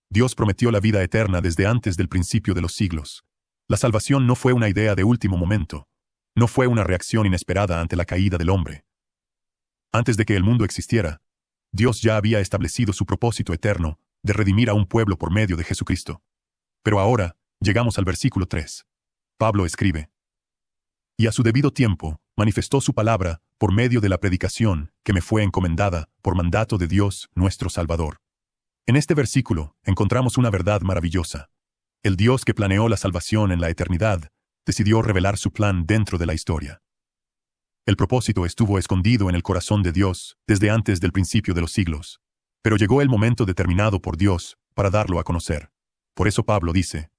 Dios prometió la vida eterna desde antes del principio de los siglos. La salvación no fue una idea de último momento, no fue una reacción inesperada ante la caída del hombre. Antes de que el mundo existiera, Dios ya había establecido su propósito eterno de redimir a un pueblo por medio de Jesucristo. Pero ahora, llegamos al versículo 3. Pablo escribe, y a su debido tiempo, manifestó su palabra por medio de la predicación que me fue encomendada por mandato de Dios nuestro Salvador. En este versículo encontramos una verdad maravillosa. El Dios que planeó la salvación en la eternidad decidió revelar su plan dentro de la historia. El propósito estuvo escondido en el corazón de Dios desde antes del principio de los siglos, pero llegó el momento determinado por Dios para darlo a conocer. Por eso Pablo dice,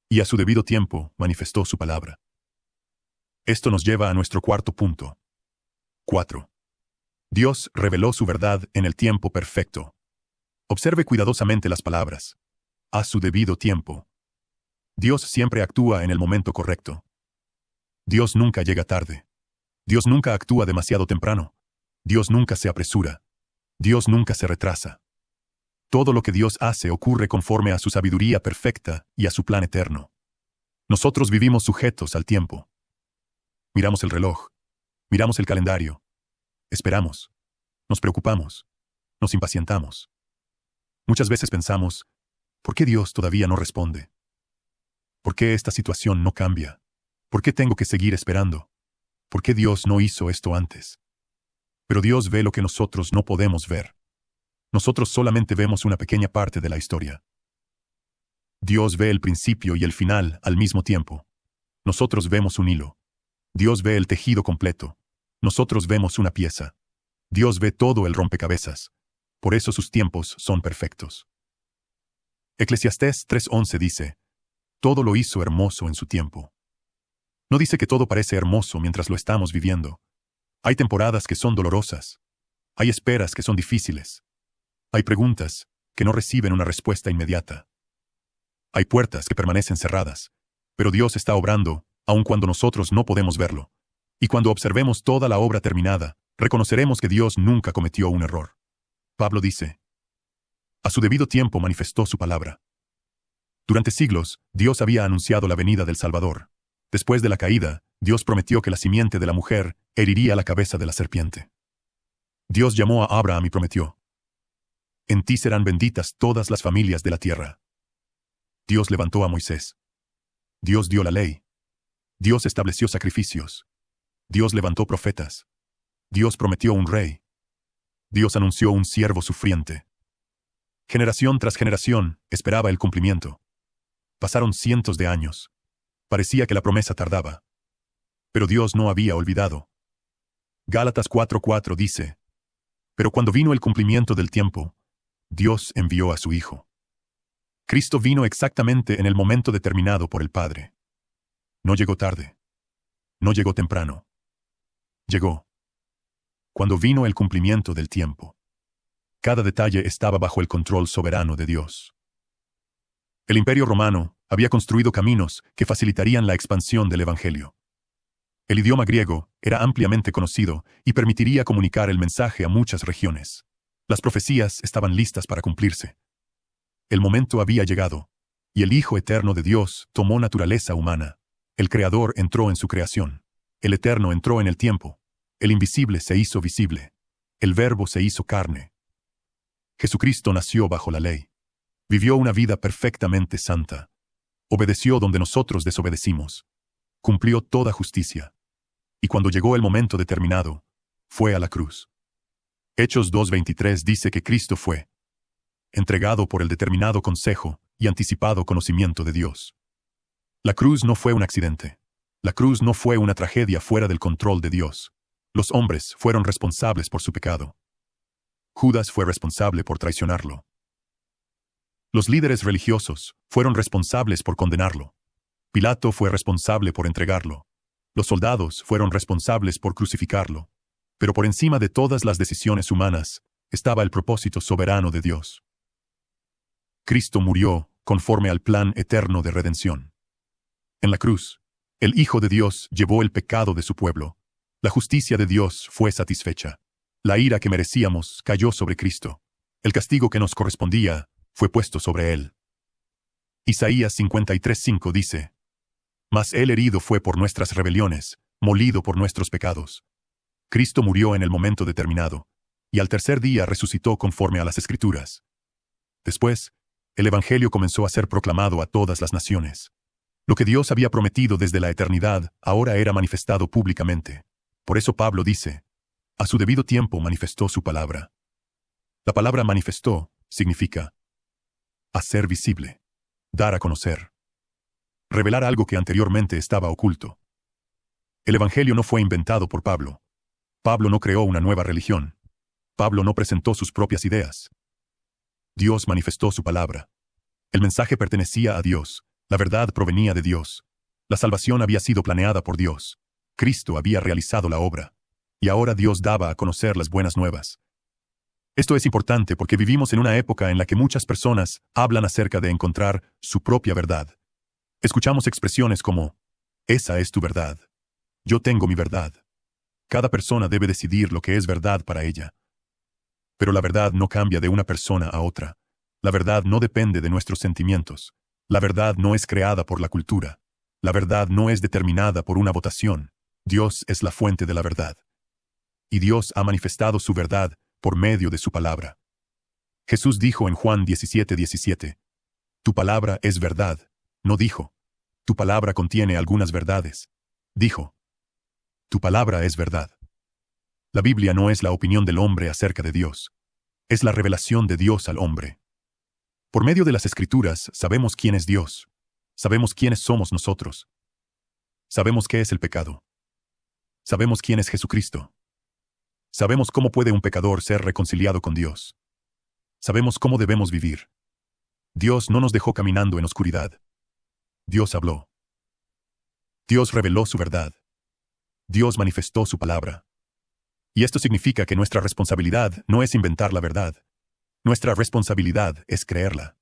y a su debido tiempo manifestó su palabra. Esto nos lleva a nuestro cuarto punto. 4. Dios reveló su verdad en el tiempo perfecto. Observe cuidadosamente las palabras. A su debido tiempo. Dios siempre actúa en el momento correcto. Dios nunca llega tarde. Dios nunca actúa demasiado temprano. Dios nunca se apresura. Dios nunca se retrasa. Todo lo que Dios hace ocurre conforme a su sabiduría perfecta y a su plan eterno. Nosotros vivimos sujetos al tiempo. Miramos el reloj. Miramos el calendario. Esperamos. Nos preocupamos. Nos impacientamos. Muchas veces pensamos, ¿por qué Dios todavía no responde? ¿Por qué esta situación no cambia? ¿Por qué tengo que seguir esperando? ¿Por qué Dios no hizo esto antes? Pero Dios ve lo que nosotros no podemos ver. Nosotros solamente vemos una pequeña parte de la historia. Dios ve el principio y el final al mismo tiempo. Nosotros vemos un hilo. Dios ve el tejido completo. Nosotros vemos una pieza. Dios ve todo el rompecabezas. Por eso sus tiempos son perfectos. Eclesiastés 3:11 dice, todo lo hizo hermoso en su tiempo. No dice que todo parece hermoso mientras lo estamos viviendo. Hay temporadas que son dolorosas. Hay esperas que son difíciles. Hay preguntas que no reciben una respuesta inmediata. Hay puertas que permanecen cerradas. Pero Dios está obrando, aun cuando nosotros no podemos verlo. Y cuando observemos toda la obra terminada, reconoceremos que Dios nunca cometió un error. Pablo dice, a su debido tiempo manifestó su palabra. Durante siglos, Dios había anunciado la venida del Salvador. Después de la caída, Dios prometió que la simiente de la mujer heriría la cabeza de la serpiente. Dios llamó a Abraham y prometió, en ti serán benditas todas las familias de la tierra. Dios levantó a Moisés. Dios dio la ley. Dios estableció sacrificios. Dios levantó profetas. Dios prometió un rey. Dios anunció un siervo sufriente. Generación tras generación esperaba el cumplimiento. Pasaron cientos de años. Parecía que la promesa tardaba. Pero Dios no había olvidado. Gálatas 4:4 dice, pero cuando vino el cumplimiento del tiempo, Dios envió a su Hijo. Cristo vino exactamente en el momento determinado por el Padre. No llegó tarde. No llegó temprano. Llegó. Cuando vino el cumplimiento del tiempo. Cada detalle estaba bajo el control soberano de Dios. El Imperio Romano había construido caminos que facilitarían la expansión del Evangelio. El idioma griego era ampliamente conocido y permitiría comunicar el mensaje a muchas regiones. Las profecías estaban listas para cumplirse. El momento había llegado, y el Hijo Eterno de Dios tomó naturaleza humana. El Creador entró en su creación. El Eterno entró en el tiempo. El invisible se hizo visible. El Verbo se hizo carne. Jesucristo nació bajo la ley. Vivió una vida perfectamente santa. Obedeció donde nosotros desobedecimos. Cumplió toda justicia. Y cuando llegó el momento determinado, fue a la cruz. Hechos 2:23 dice que Cristo fue entregado por el determinado consejo y anticipado conocimiento de Dios. La cruz no fue un accidente. La cruz no fue una tragedia fuera del control de Dios. Los hombres fueron responsables por su pecado. Judas fue responsable por traicionarlo. Los líderes religiosos fueron responsables por condenarlo. Pilato fue responsable por entregarlo. Los soldados fueron responsables por crucificarlo. Pero por encima de todas las decisiones humanas, estaba el propósito soberano de Dios. Cristo murió conforme al plan eterno de redención. En la cruz, el Hijo de Dios llevó el pecado de su pueblo. La justicia de Dios fue satisfecha. La ira que merecíamos cayó sobre Cristo. El castigo que nos correspondía fue puesto sobre él. Isaías 53:5 dice, mas él herido fue por nuestras rebeliones, molido por nuestros pecados. Cristo murió en el momento determinado, y al tercer día resucitó conforme a las Escrituras. Después, el Evangelio comenzó a ser proclamado a todas las naciones. Lo que Dios había prometido desde la eternidad ahora era manifestado públicamente. Por eso Pablo dice, a su debido tiempo manifestó su palabra. La palabra manifestó significa hacer visible, dar a conocer, revelar algo que anteriormente estaba oculto. El Evangelio no fue inventado por Pablo. Pablo no creó una nueva religión. Pablo no presentó sus propias ideas. Dios manifestó su palabra. El mensaje pertenecía a Dios. La verdad provenía de Dios. La salvación había sido planeada por Dios. Cristo había realizado la obra. Y ahora Dios daba a conocer las buenas nuevas. Esto es importante porque vivimos en una época en la que muchas personas hablan acerca de encontrar su propia verdad. Escuchamos expresiones como, esa es tu verdad. Yo tengo mi verdad. Cada persona debe decidir lo que es verdad para ella. Pero la verdad no cambia de una persona a otra. La verdad no depende de nuestros sentimientos. La verdad no es creada por la cultura. La verdad no es determinada por una votación. Dios es la fuente de la verdad. Y Dios ha manifestado su verdad por medio de su palabra. Jesús dijo en Juan 17:17, tu palabra es verdad. No dijo, tu palabra contiene algunas verdades. Dijo, tu palabra es verdad. La Biblia no es la opinión del hombre acerca de Dios. Es la revelación de Dios al hombre. Por medio de las Escrituras sabemos quién es Dios. Sabemos quiénes somos nosotros. Sabemos qué es el pecado. Sabemos quién es Jesucristo. Sabemos cómo puede un pecador ser reconciliado con Dios. Sabemos cómo debemos vivir. Dios no nos dejó caminando en oscuridad. Dios habló. Dios reveló su verdad. Dios manifestó su palabra. Y esto significa que nuestra responsabilidad no es inventar la verdad. Nuestra responsabilidad es creerla.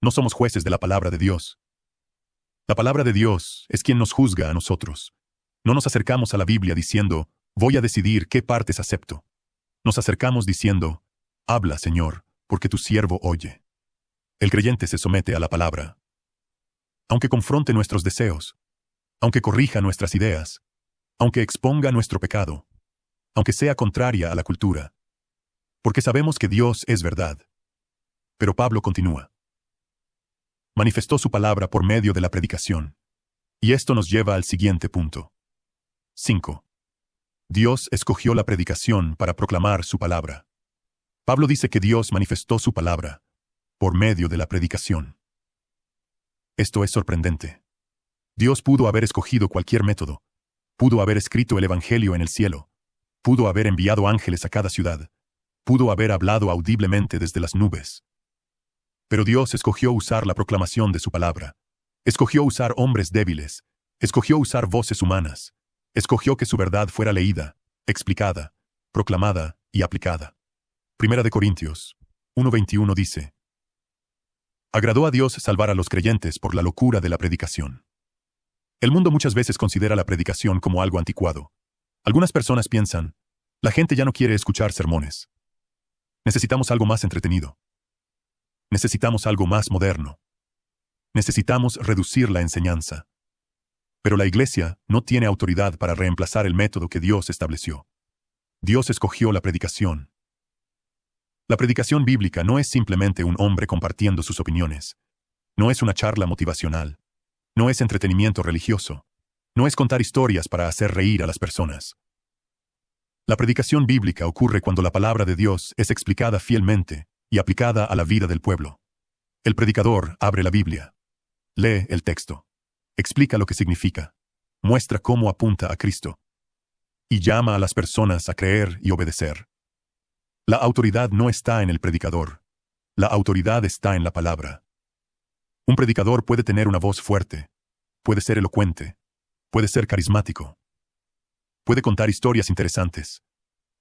No somos jueces de la palabra de Dios. La palabra de Dios es quien nos juzga a nosotros. No nos acercamos a la Biblia diciendo, voy a decidir qué partes acepto. Nos acercamos diciendo, habla, Señor, porque tu siervo oye. El creyente se somete a la palabra. Aunque confronte nuestros deseos, aunque corrija nuestras ideas, aunque exponga nuestro pecado, aunque sea contraria a la cultura. Porque sabemos que Dios es verdad. Pero Pablo continúa. Manifestó su palabra por medio de la predicación. Y esto nos lleva al siguiente punto. 5. Dios escogió la predicación para proclamar su palabra. Pablo dice que Dios manifestó su palabra por medio de la predicación. Esto es sorprendente. Dios pudo haber escogido cualquier método. Pudo haber escrito el Evangelio en el cielo. Pudo haber enviado ángeles a cada ciudad. Pudo haber hablado audiblemente desde las nubes. Pero Dios escogió usar la proclamación de su palabra. Escogió usar hombres débiles. Escogió usar voces humanas. Escogió que su verdad fuera leída, explicada, proclamada y aplicada. 1 Corintios 1:21 dice, agradó a Dios salvar a los creyentes por la locura de la predicación. El mundo muchas veces considera la predicación como algo anticuado. Algunas personas piensan, la gente ya no quiere escuchar sermones. Necesitamos algo más entretenido. Necesitamos algo más moderno. Necesitamos reducir la enseñanza. Pero la Iglesia no tiene autoridad para reemplazar el método que Dios estableció. Dios escogió la predicación. La predicación bíblica no es simplemente un hombre compartiendo sus opiniones. No es una charla motivacional. No es entretenimiento religioso. No es contar historias para hacer reír a las personas. La predicación bíblica ocurre cuando la palabra de Dios es explicada fielmente y aplicada a la vida del pueblo. El predicador abre la Biblia. Lee el texto. Explica lo que significa. Muestra cómo apunta a Cristo. Y llama a las personas a creer y obedecer. La autoridad no está en el predicador. La autoridad está en la palabra. Un predicador puede tener una voz fuerte. Puede ser elocuente. Puede ser carismático. Puede contar historias interesantes.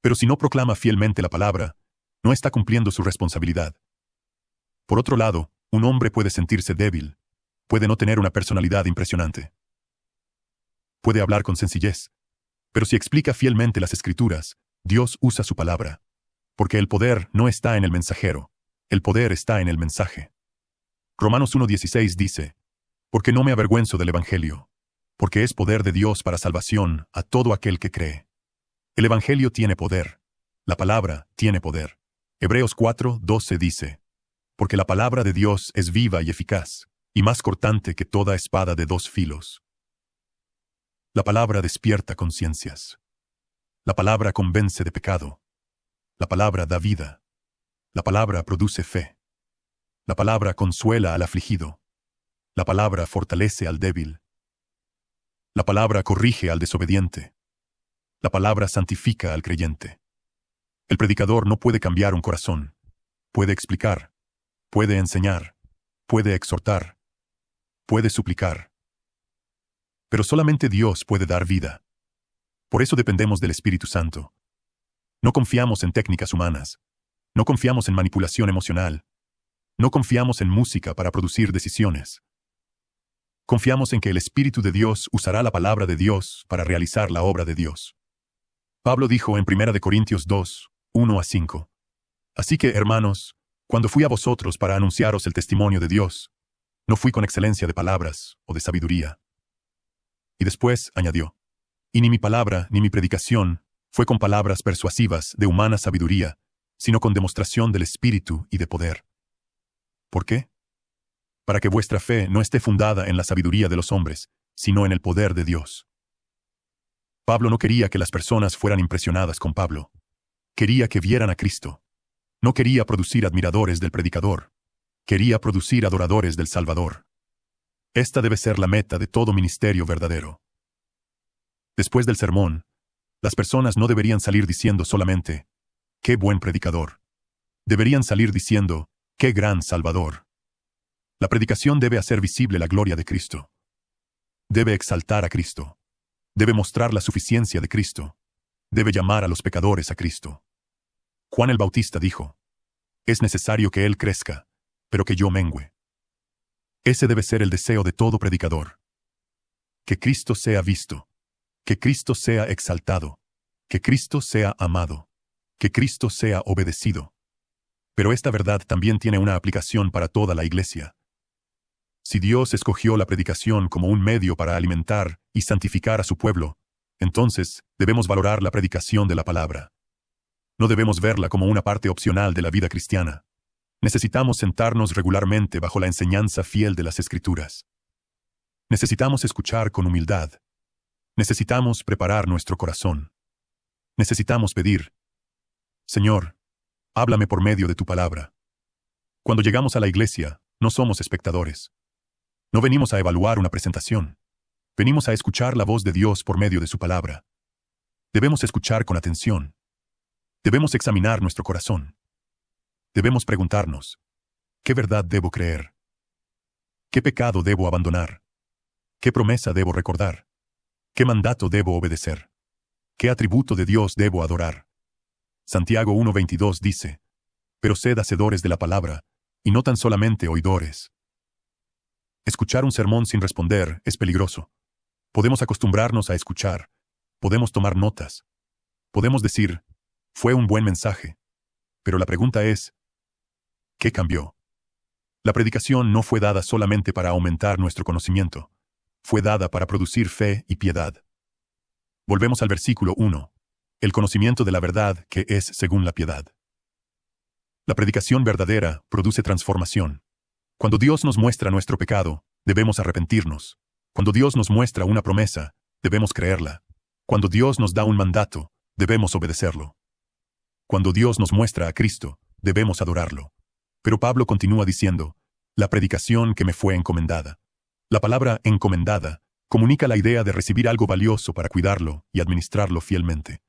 Pero si no proclama fielmente la palabra, no está cumpliendo su responsabilidad. Por otro lado, un hombre puede sentirse débil. Puede no tener una personalidad impresionante. Puede hablar con sencillez. Pero si explica fielmente las Escrituras, Dios usa su palabra. Porque el poder no está en el mensajero. El poder está en el mensaje. Romanos 1:16 dice, porque no me avergüenzo del Evangelio, porque es poder de Dios para salvación a todo aquel que cree. El Evangelio tiene poder. La palabra tiene poder. Hebreos 4:12 dice, porque la palabra de Dios es viva y eficaz, y más cortante que toda espada de dos filos. La palabra despierta conciencias. La palabra convence de pecado. La palabra da vida. La palabra produce fe. La palabra consuela al afligido. La palabra fortalece al débil. La palabra corrige al desobediente. La palabra santifica al creyente. El predicador no puede cambiar un corazón. Puede explicar. Puede enseñar. Puede exhortar. Puede suplicar. Pero solamente Dios puede dar vida. Por eso dependemos del Espíritu Santo. No confiamos en técnicas humanas. No confiamos en manipulación emocional. No confiamos en música para producir decisiones. Confiamos en que el Espíritu de Dios usará la palabra de Dios para realizar la obra de Dios. Pablo dijo en 1 Corintios 2:1-5. Así que, hermanos, cuando fui a vosotros para anunciaros el testimonio de Dios, no fui con excelencia de palabras o de sabiduría. Y después añadió, Y ni mi palabra ni mi predicación fue con palabras persuasivas de humana sabiduría, sino con demostración del Espíritu y de poder. ¿Por qué? Para que vuestra fe no esté fundada en la sabiduría de los hombres, sino en el poder de Dios. Pablo no quería que las personas fueran impresionadas con Pablo. Quería que vieran a Cristo. No quería producir admiradores del predicador. Quería producir adoradores del Salvador. Esta debe ser la meta de todo ministerio verdadero. Después del sermón, las personas no deberían salir diciendo solamente, ¡qué buen predicador! Deberían salir diciendo, ¡qué gran Salvador! La predicación debe hacer visible la gloria de Cristo. Debe exaltar a Cristo. Debe mostrar la suficiencia de Cristo. Debe llamar a los pecadores a Cristo. Juan el Bautista dijo, es necesario que Él crezca, pero que yo mengüe. Ese debe ser el deseo de todo predicador. Que Cristo sea visto. Que Cristo sea exaltado. Que Cristo sea amado. Que Cristo sea obedecido. Pero esta verdad también tiene una aplicación para toda la iglesia. Si Dios escogió la predicación como un medio para alimentar y santificar a su pueblo, entonces debemos valorar la predicación de la palabra. No debemos verla como una parte opcional de la vida cristiana. Necesitamos sentarnos regularmente bajo la enseñanza fiel de las Escrituras. Necesitamos escuchar con humildad. Necesitamos preparar nuestro corazón. Necesitamos pedir, Señor, háblame por medio de tu palabra. Cuando llegamos a la iglesia, no somos espectadores. No venimos a evaluar una presentación. Venimos a escuchar la voz de Dios por medio de su palabra. Debemos escuchar con atención. Debemos examinar nuestro corazón. Debemos preguntarnos, ¿qué verdad debo creer? ¿Qué pecado debo abandonar? ¿Qué promesa debo recordar? ¿Qué mandato debo obedecer? ¿Qué atributo de Dios debo adorar? Santiago 1:22 dice, pero sed hacedores de la palabra, y no tan solamente oidores. Escuchar un sermón sin responder es peligroso. Podemos acostumbrarnos a escuchar. Podemos tomar notas. Podemos decir, fue un buen mensaje. Pero la pregunta es, ¿qué cambió? La predicación no fue dada solamente para aumentar nuestro conocimiento. Fue dada para producir fe y piedad. Volvemos al versículo 1. El conocimiento de la verdad que es según la piedad. La predicación verdadera produce transformación. Cuando Dios nos muestra nuestro pecado, debemos arrepentirnos. Cuando Dios nos muestra una promesa, debemos creerla. Cuando Dios nos da un mandato, debemos obedecerlo. Cuando Dios nos muestra a Cristo, debemos adorarlo. Pero Pablo continúa diciendo, la predicación que me fue encomendada. La palabra encomendada comunica la idea de recibir algo valioso para cuidarlo y administrarlo fielmente.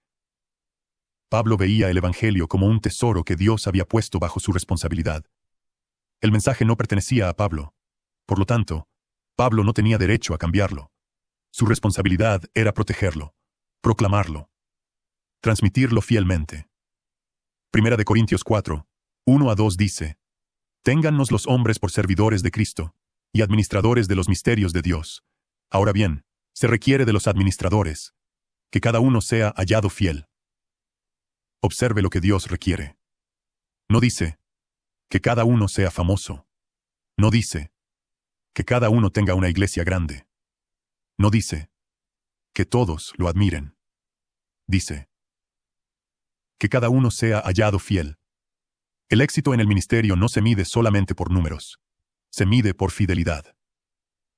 Pablo veía el Evangelio como un tesoro que Dios había puesto bajo su responsabilidad. El mensaje no pertenecía a Pablo. Por lo tanto, Pablo no tenía derecho a cambiarlo. Su responsabilidad era protegerlo, proclamarlo, transmitirlo fielmente. Primera de Corintios 4, 1-2 dice, téngannos los hombres por servidores de Cristo y administradores de los misterios de Dios. Ahora bien, se requiere de los administradores, que cada uno sea hallado fiel. Observe lo que Dios requiere. No dice, que cada uno sea famoso. No dice, que cada uno tenga una iglesia grande. No dice, que todos lo admiren. Dice, que cada uno sea hallado fiel. El éxito en el ministerio no se mide solamente por números. Se mide por fidelidad.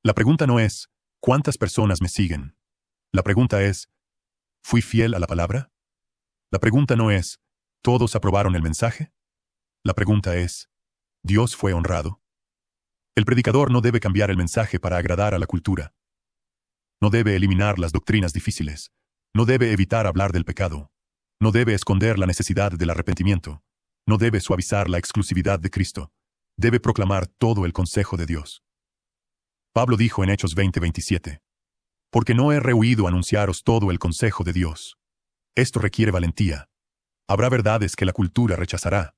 La pregunta no es, ¿cuántas personas me siguen? La pregunta es, ¿fui fiel a la palabra? La pregunta no es, ¿todos aprobaron el mensaje? La pregunta es, ¿Dios fue honrado? El predicador no debe cambiar el mensaje para agradar a la cultura. No debe eliminar las doctrinas difíciles. No debe evitar hablar del pecado. No debe esconder la necesidad del arrepentimiento. No debe suavizar la exclusividad de Cristo. Debe proclamar todo el consejo de Dios. Pablo dijo en Hechos 20:27, porque no he rehuido anunciaros todo el consejo de Dios. Esto requiere valentía. Habrá verdades que la cultura rechazará.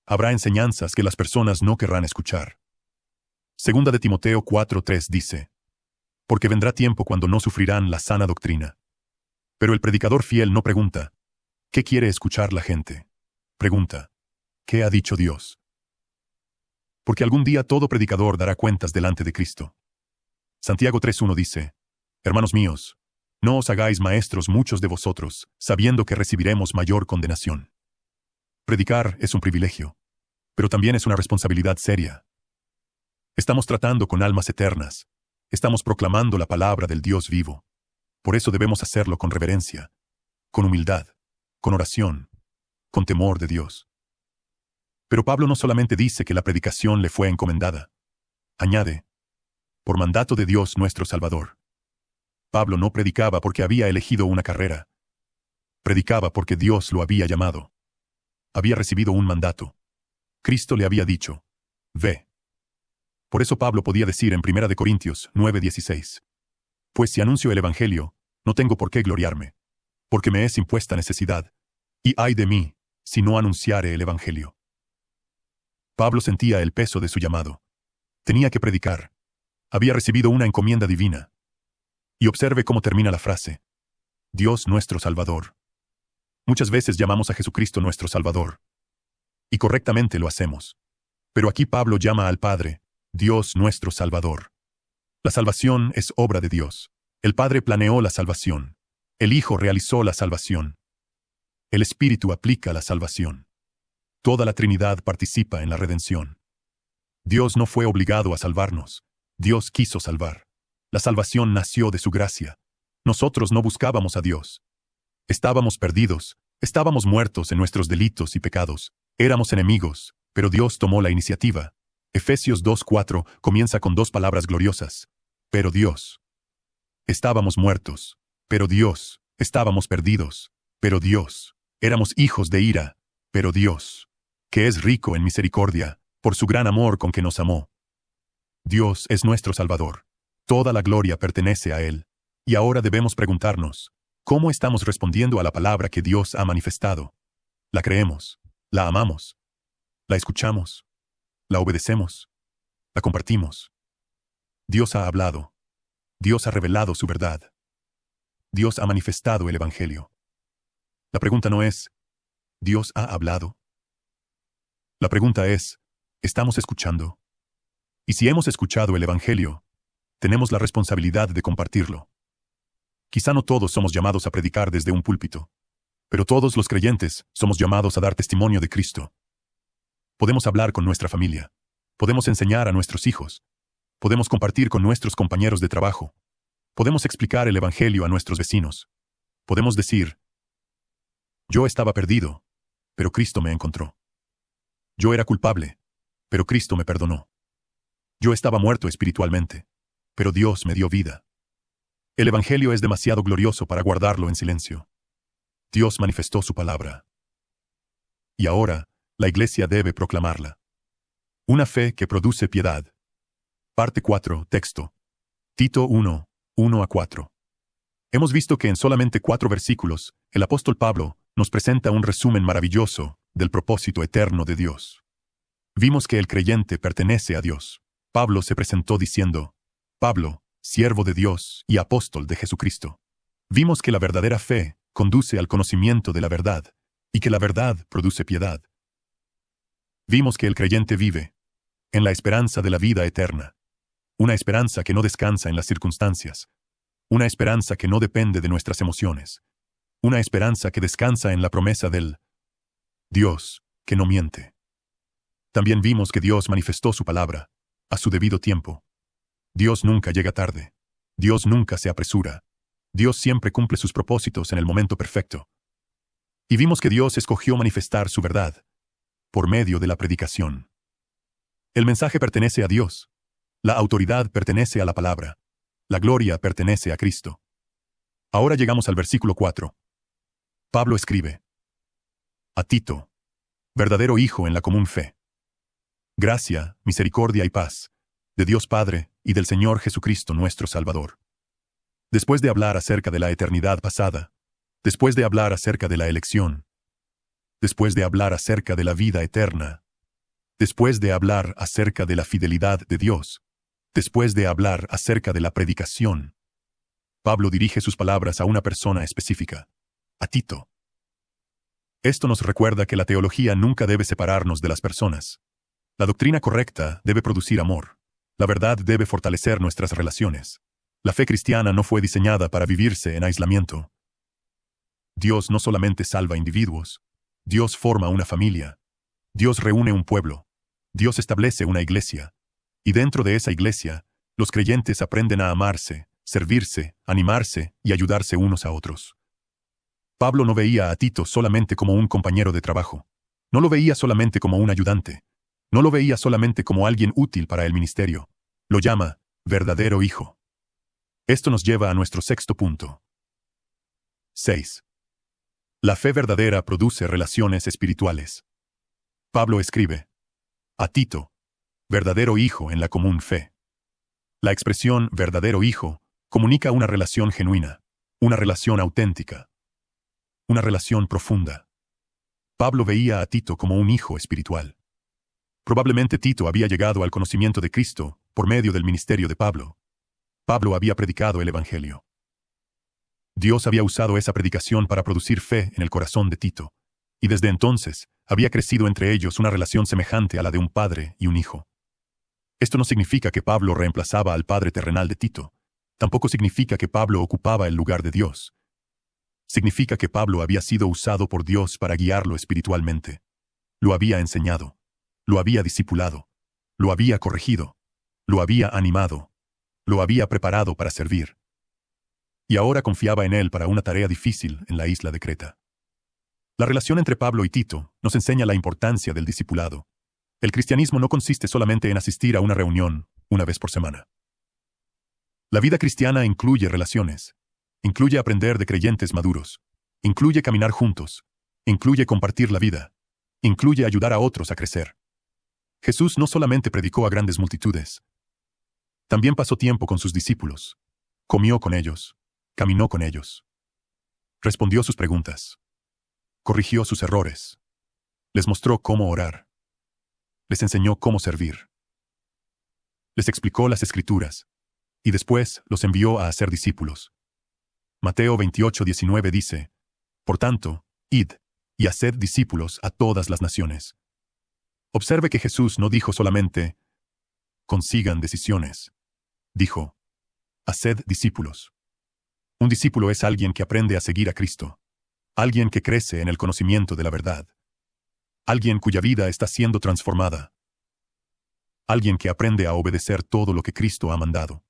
Habrá enseñanzas que las personas no querrán escuchar. Segunda de Timoteo 4:3 dice, porque vendrá tiempo cuando no sufrirán la sana doctrina. Pero el predicador fiel no pregunta, ¿qué quiere escuchar la gente? Pregunta, ¿qué ha dicho Dios? Porque algún día todo predicador dará cuentas delante de Cristo. Santiago 3:1 dice, hermanos míos, No os hagáis maestros muchos de vosotros, sabiendo que recibiremos mayor condenación. Predicar es un privilegio, pero también es una responsabilidad seria. Estamos tratando con almas eternas. Estamos proclamando la palabra del Dios vivo. Por eso debemos hacerlo con reverencia, con humildad, con oración, con temor de Dios. Pero Pablo no solamente dice que la predicación le fue encomendada. Añade, por mandato de Dios nuestro Salvador. Pablo no predicaba porque había elegido una carrera. Predicaba porque Dios lo había llamado. Había recibido un mandato. Cristo le había dicho, ve. Por eso Pablo podía decir en 1 Corintios 9:16, pues si anuncio el Evangelio, no tengo por qué gloriarme, porque me es impuesta necesidad, y ay de mí, si no anunciare el Evangelio. Pablo sentía el peso de su llamado. Tenía que predicar. Había recibido una encomienda divina. Y observe cómo termina la frase. Dios nuestro Salvador. Muchas veces llamamos a Jesucristo nuestro Salvador. Y correctamente lo hacemos. Pero aquí Pablo llama al Padre, Dios nuestro Salvador. La salvación es obra de Dios. El Padre planeó la salvación. El Hijo realizó la salvación. El Espíritu aplica la salvación. Toda la Trinidad participa en la redención. Dios no fue obligado a salvarnos. Dios quiso salvar. La salvación nació de su gracia. Nosotros no buscábamos a Dios. Estábamos perdidos, estábamos muertos en nuestros delitos y pecados. Éramos enemigos, pero Dios tomó la iniciativa. Efesios 2:4 comienza con dos palabras gloriosas. Pero Dios. Estábamos muertos. Pero Dios. Estábamos perdidos. Pero Dios. Éramos hijos de ira. Pero Dios, que es rico en misericordia, por su gran amor con que nos amó. Dios es nuestro Salvador. Toda la gloria pertenece a Él. Y ahora debemos preguntarnos, ¿cómo estamos respondiendo a la palabra que Dios ha manifestado? ¿La creemos? ¿La amamos? ¿La escuchamos? ¿La obedecemos? ¿La compartimos? Dios ha hablado. Dios ha revelado su verdad. Dios ha manifestado el Evangelio. La pregunta no es, ¿Dios ha hablado? La pregunta es, ¿estamos escuchando? Y si hemos escuchado el Evangelio, tenemos la responsabilidad de compartirlo. Quizá no todos somos llamados a predicar desde un púlpito, pero todos los creyentes somos llamados a dar testimonio de Cristo. Podemos hablar con nuestra familia. Podemos enseñar a nuestros hijos. Podemos compartir con nuestros compañeros de trabajo. Podemos explicar el Evangelio a nuestros vecinos. Podemos decir, yo estaba perdido, pero Cristo me encontró. Yo era culpable, pero Cristo me perdonó. Yo estaba muerto espiritualmente, pero Dios me dio vida. El Evangelio es demasiado glorioso para guardarlo en silencio. Dios manifestó su palabra. Y ahora, la Iglesia debe proclamarla. Una fe que produce piedad. Parte 4, texto. Tito 1, 1-4. Hemos visto que en solamente 4 versículos, el apóstol Pablo nos presenta un resumen maravilloso del propósito eterno de Dios. Vimos que el creyente pertenece a Dios. Pablo se presentó diciendo, Pablo, siervo de Dios y apóstol de Jesucristo. Vimos que la verdadera fe conduce al conocimiento de la verdad, y que la verdad produce piedad. Vimos que el creyente vive en la esperanza de la vida eterna, una esperanza que no descansa en las circunstancias, una esperanza que no depende de nuestras emociones, una esperanza que descansa en la promesa del Dios que no miente. También vimos que Dios manifestó su palabra a su debido tiempo. Dios nunca llega tarde. Dios nunca se apresura. Dios siempre cumple sus propósitos en el momento perfecto. Y vimos que Dios escogió manifestar su verdad por medio de la predicación. El mensaje pertenece a Dios. La autoridad pertenece a la palabra. La gloria pertenece a Cristo. Ahora llegamos al versículo 4. Pablo escribe: a Tito, verdadero hijo en la común fe. Gracia, misericordia y paz, de Dios Padre y del Señor Jesucristo nuestro Salvador. Después de hablar acerca de la eternidad pasada, después de hablar acerca de la elección, después de hablar acerca de la vida eterna, después de hablar acerca de la fidelidad de Dios, después de hablar acerca de la predicación, Pablo dirige sus palabras a una persona específica, a Tito. Esto nos recuerda que la teología nunca debe separarnos de las personas. La doctrina correcta debe producir amor. La verdad debe fortalecer nuestras relaciones. La fe cristiana no fue diseñada para vivirse en aislamiento. Dios no solamente salva individuos, Dios forma una familia, Dios reúne un pueblo, Dios establece una iglesia, y dentro de esa iglesia, los creyentes aprenden a amarse, servirse, animarse y ayudarse unos a otros. Pablo no veía a Tito solamente como un compañero de trabajo, no lo veía solamente como un ayudante, no lo veía solamente como alguien útil para el ministerio, lo llama verdadero hijo. Esto nos lleva a nuestro sexto punto. 6. La fe verdadera produce relaciones espirituales. Pablo escribe: a Tito, verdadero hijo en la común fe. La expresión verdadero hijo comunica una relación genuina, una relación auténtica, una relación profunda. Pablo veía a Tito como un hijo espiritual. Probablemente Tito había llegado al conocimiento de Cristo por medio del ministerio de Pablo. Pablo había predicado el Evangelio. Dios había usado esa predicación para producir fe en el corazón de Tito, y desde entonces había crecido entre ellos una relación semejante a la de un padre y un hijo. Esto no significa que Pablo reemplazaba al padre terrenal de Tito. Tampoco significa que Pablo ocupaba el lugar de Dios. Significa que Pablo había sido usado por Dios para guiarlo espiritualmente. Lo había enseñado, lo había discipulado, lo había corregido, lo había animado, lo había preparado para servir. Y ahora confiaba en él para una tarea difícil en la isla de Creta. La relación entre Pablo y Tito nos enseña la importancia del discipulado. El cristianismo no consiste solamente en asistir a una reunión una vez por semana. La vida cristiana incluye relaciones, incluye aprender de creyentes maduros, incluye caminar juntos, incluye compartir la vida, incluye ayudar a otros a crecer. Jesús no solamente predicó a grandes multitudes, también pasó tiempo con sus discípulos, comió con ellos, caminó con ellos, respondió sus preguntas, corrigió sus errores, les mostró cómo orar, les enseñó cómo servir, les explicó las Escrituras, y después los envió a hacer discípulos. Mateo 28:19 dice: por tanto, id, y haced discípulos a todas las naciones. Observe que Jesús no dijo solamente, consigan decisiones. Dijo, haced discípulos. Un discípulo es alguien que aprende a seguir a Cristo, alguien que crece en el conocimiento de la verdad, alguien cuya vida está siendo transformada, alguien que aprende a obedecer todo lo que Cristo ha mandado.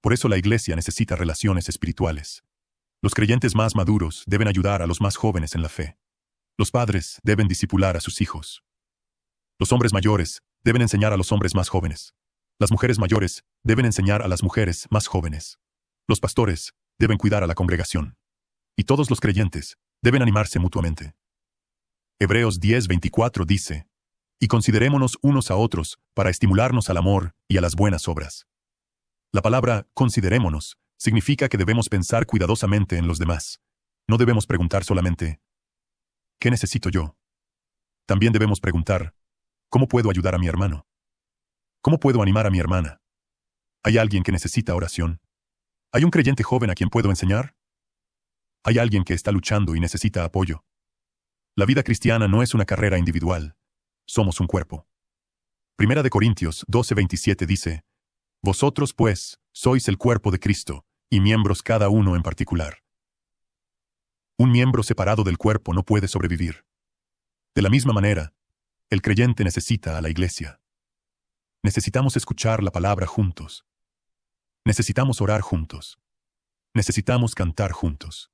Por eso la iglesia necesita relaciones espirituales. Los creyentes más maduros deben ayudar a los más jóvenes en la fe. Los padres deben discipular a sus hijos. Los hombres mayores deben enseñar a los hombres más jóvenes. Las mujeres mayores deben enseñar a las mujeres más jóvenes. Los pastores deben cuidar a la congregación. Y todos los creyentes deben animarse mutuamente. Hebreos 10:24 dice: y considerémonos unos a otros para estimularnos al amor y a las buenas obras. La palabra considerémonos significa que debemos pensar cuidadosamente en los demás. No debemos preguntar solamente, ¿qué necesito yo? También debemos preguntar, ¿cómo puedo ayudar a mi hermano? ¿Cómo puedo animar a mi hermana? ¿Hay alguien que necesita oración? ¿Hay un creyente joven a quien puedo enseñar? ¿Hay alguien que está luchando y necesita apoyo? La vida cristiana no es una carrera individual. Somos un cuerpo. Primera de Corintios 12:27 dice: vosotros, pues, sois el cuerpo de Cristo, y miembros cada uno en particular. Un miembro separado del cuerpo no puede sobrevivir. De la misma manera, el creyente necesita a la iglesia. Necesitamos escuchar la palabra juntos. Necesitamos orar juntos. Necesitamos cantar juntos.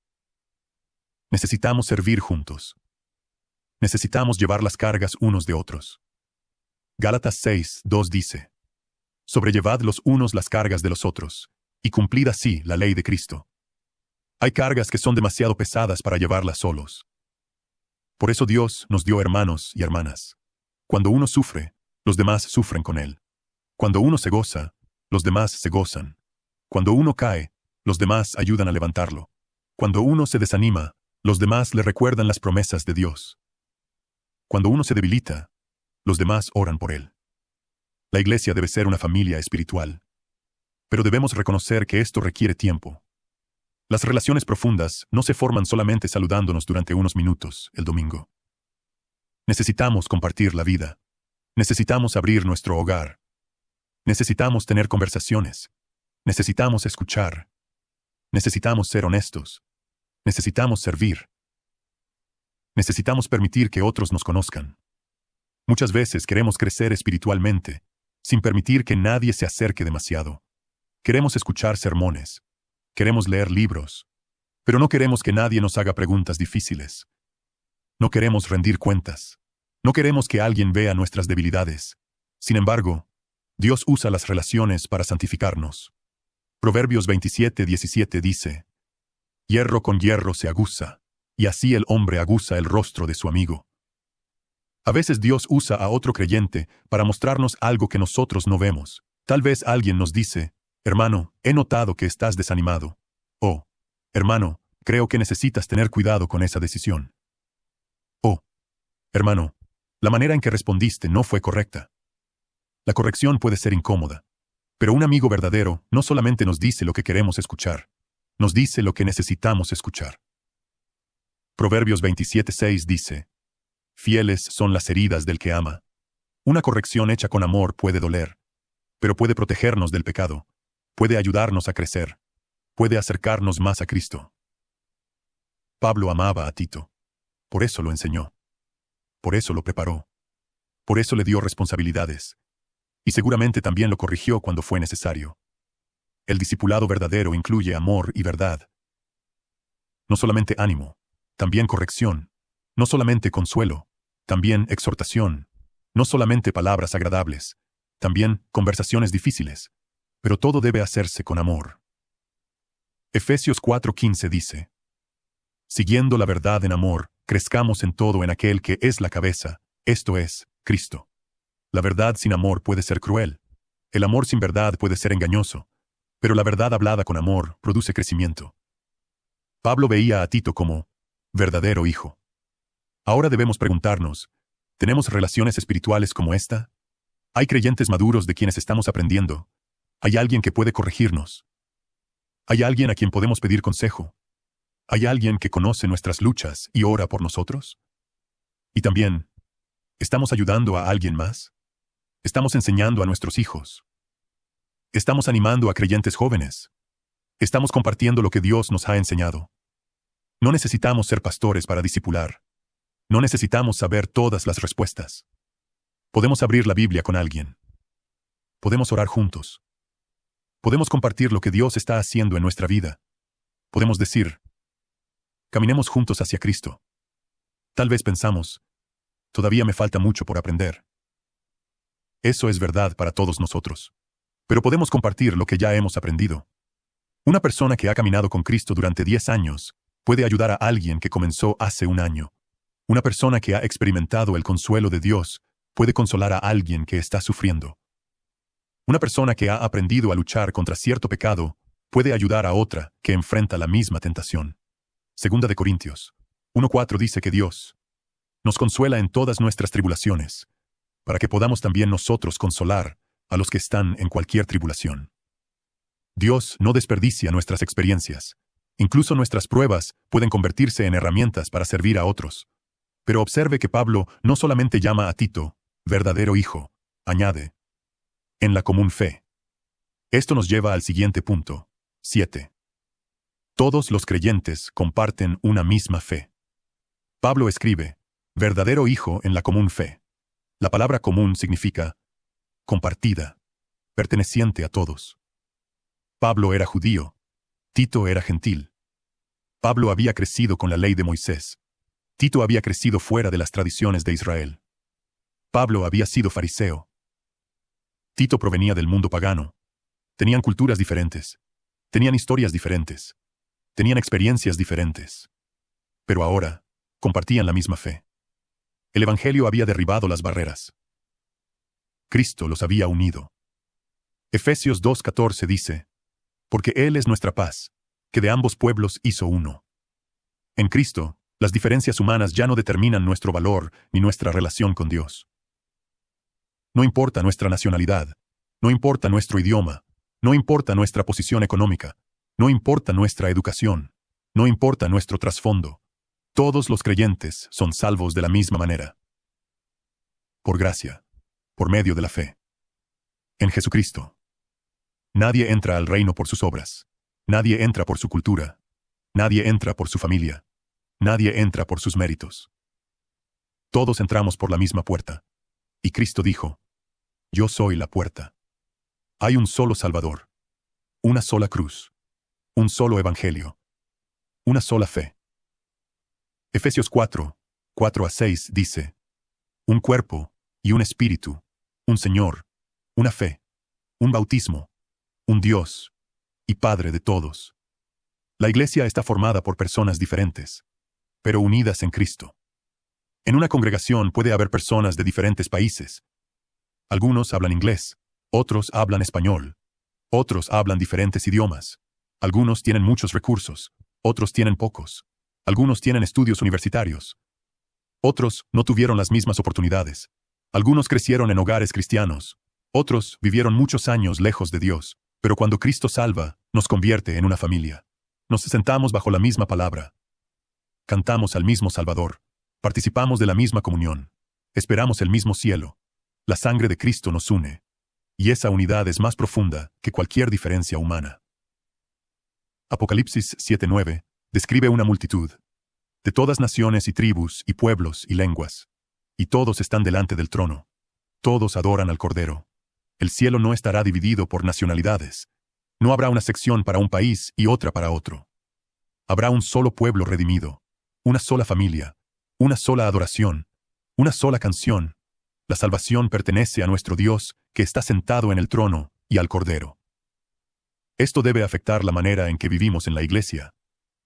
Necesitamos servir juntos. Necesitamos llevar las cargas unos de otros. Gálatas 6:2 dice: sobrellevad los unos las cargas de los otros, y cumplid así la ley de Cristo. Hay cargas que son demasiado pesadas para llevarlas solos. Por eso Dios nos dio hermanos y hermanas. Cuando uno sufre, los demás sufren con él. Cuando uno se goza, los demás se gozan. Cuando uno cae, los demás ayudan a levantarlo. Cuando uno se desanima, los demás le recuerdan las promesas de Dios. Cuando uno se debilita, los demás oran por él. La iglesia debe ser una familia espiritual. Pero debemos reconocer que esto requiere tiempo. Las relaciones profundas no se forman solamente saludándonos durante unos minutos el domingo. Necesitamos compartir la vida. Necesitamos abrir nuestro hogar. Necesitamos tener conversaciones. Necesitamos escuchar. Necesitamos ser honestos. Necesitamos servir. Necesitamos permitir que otros nos conozcan. Muchas veces queremos crecer espiritualmente, sin permitir que nadie se acerque demasiado. Queremos escuchar sermones. Queremos leer libros. Pero no queremos que nadie nos haga preguntas difíciles. No queremos rendir cuentas. No queremos que alguien vea nuestras debilidades. Sin embargo, Dios usa las relaciones para santificarnos. Proverbios 27:17 dice: hierro con hierro se aguza, y así el hombre aguza el rostro de su amigo. A veces Dios usa a otro creyente para mostrarnos algo que nosotros no vemos. Tal vez alguien nos dice: hermano, he notado que estás desanimado. O, hermano, creo que necesitas tener cuidado con esa decisión. O, hermano, la manera en que respondiste no fue correcta. La corrección puede ser incómoda, pero un amigo verdadero no solamente nos dice lo que queremos escuchar, nos dice lo que necesitamos escuchar. Proverbios 27:6 dice: fieles son las heridas del que ama. Una corrección hecha con amor puede doler, pero puede protegernos del pecado, puede ayudarnos a crecer, puede acercarnos más a Cristo. Pablo amaba a Tito. Por eso lo enseñó. Por eso lo preparó. Por eso le dio responsabilidades. Y seguramente también lo corrigió cuando fue necesario. El discipulado verdadero incluye amor y verdad. No solamente ánimo, también corrección. No solamente consuelo, también exhortación. No solamente palabras agradables, también conversaciones difíciles. Pero todo debe hacerse con amor. Efesios 4:15 dice: siguiendo la verdad en amor, crezcamos en todo en aquel que es la cabeza, esto es, Cristo. La verdad sin amor puede ser cruel. El amor sin verdad puede ser engañoso. Pero la verdad hablada con amor produce crecimiento. Pablo veía a Tito como verdadero hijo. Ahora debemos preguntarnos, ¿tenemos relaciones espirituales como esta? ¿Hay creyentes maduros de quienes estamos aprendiendo? ¿Hay alguien que puede corregirnos? ¿Hay alguien a quien podemos pedir consejo? ¿Hay alguien que conoce nuestras luchas y ora por nosotros? Y también, ¿estamos ayudando a alguien más? ¿Estamos enseñando a nuestros hijos? ¿Estamos animando a creyentes jóvenes? ¿Estamos compartiendo lo que Dios nos ha enseñado? No necesitamos ser pastores para discipular. No necesitamos saber todas las respuestas. Podemos abrir la Biblia con alguien. Podemos orar juntos. Podemos compartir lo que Dios está haciendo en nuestra vida. Podemos decir: caminemos juntos hacia Cristo. Tal vez pensamos: todavía me falta mucho por aprender. Eso es verdad para todos nosotros. Pero podemos compartir lo que ya hemos aprendido. Una persona que ha caminado con Cristo durante 10 años puede ayudar a alguien que comenzó hace un año. Una persona que ha experimentado el consuelo de Dios puede consolar a alguien que está sufriendo. Una persona que ha aprendido a luchar contra cierto pecado puede ayudar a otra que enfrenta la misma tentación. Segunda de Corintios 1:4 dice que Dios nos consuela en todas nuestras tribulaciones, para que podamos también nosotros consolar a los que están en cualquier tribulación. Dios no desperdicia nuestras experiencias. Incluso nuestras pruebas pueden convertirse en herramientas para servir a otros. Pero observe que Pablo no solamente llama a Tito verdadero hijo, añade: en la común fe. Esto nos lleva al siguiente punto. 7. Todos los creyentes comparten una misma fe. Pablo escribe: verdadero hijo en la común fe. La palabra común significa compartida, perteneciente a todos. Pablo era judío. Tito era gentil. Pablo había crecido con la ley de Moisés. Tito había crecido fuera de las tradiciones de Israel. Pablo había sido fariseo. Tito provenía del mundo pagano. Tenían culturas diferentes. Tenían historias diferentes. Tenían experiencias diferentes. Pero ahora, compartían la misma fe. El Evangelio había derribado las barreras. Cristo los había unido. Efesios 2:14 dice: porque Él es nuestra paz, que de ambos pueblos hizo uno. En Cristo, las diferencias humanas ya no determinan nuestro valor ni nuestra relación con Dios. No importa nuestra nacionalidad, no importa nuestro idioma, no importa nuestra posición económica, no importa nuestra educación, no importa nuestro trasfondo. Todos los creyentes son salvos de la misma manera. Por gracia, por medio de la fe. En Jesucristo. Nadie entra al reino por sus obras. Nadie entra por su cultura. Nadie entra por su familia. Nadie entra por sus méritos. Todos entramos por la misma puerta. Y Cristo dijo, yo soy la puerta. Hay un solo Salvador. Una sola cruz. Un solo evangelio. Una sola fe. Efesios 4, 4-6 dice, un cuerpo y un espíritu, un Señor, una fe, un bautismo, un Dios y Padre de todos. La iglesia está formada por personas diferentes, pero unidas en Cristo. En una congregación puede haber personas de diferentes países. Algunos hablan inglés, otros hablan español, otros hablan diferentes idiomas. Algunos tienen muchos recursos, otros tienen pocos. Algunos tienen estudios universitarios. Otros no tuvieron las mismas oportunidades. Algunos crecieron en hogares cristianos. Otros vivieron muchos años lejos de Dios. Pero cuando Cristo salva, nos convierte en una familia. Nos sentamos bajo la misma palabra. Cantamos al mismo Salvador. Participamos de la misma comunión. Esperamos el mismo cielo. La sangre de Cristo nos une. Y esa unidad es más profunda que cualquier diferencia humana. Apocalipsis 7:9 describe una multitud, de todas naciones y tribus y pueblos y lenguas. Y todos están delante del trono. Todos adoran al Cordero. El cielo no estará dividido por nacionalidades. No habrá una sección para un país y otra para otro. Habrá un solo pueblo redimido, una sola familia, una sola adoración, una sola canción. La salvación pertenece a nuestro Dios, que está sentado en el trono, y al Cordero. Esto debe afectar la manera en que vivimos en la iglesia.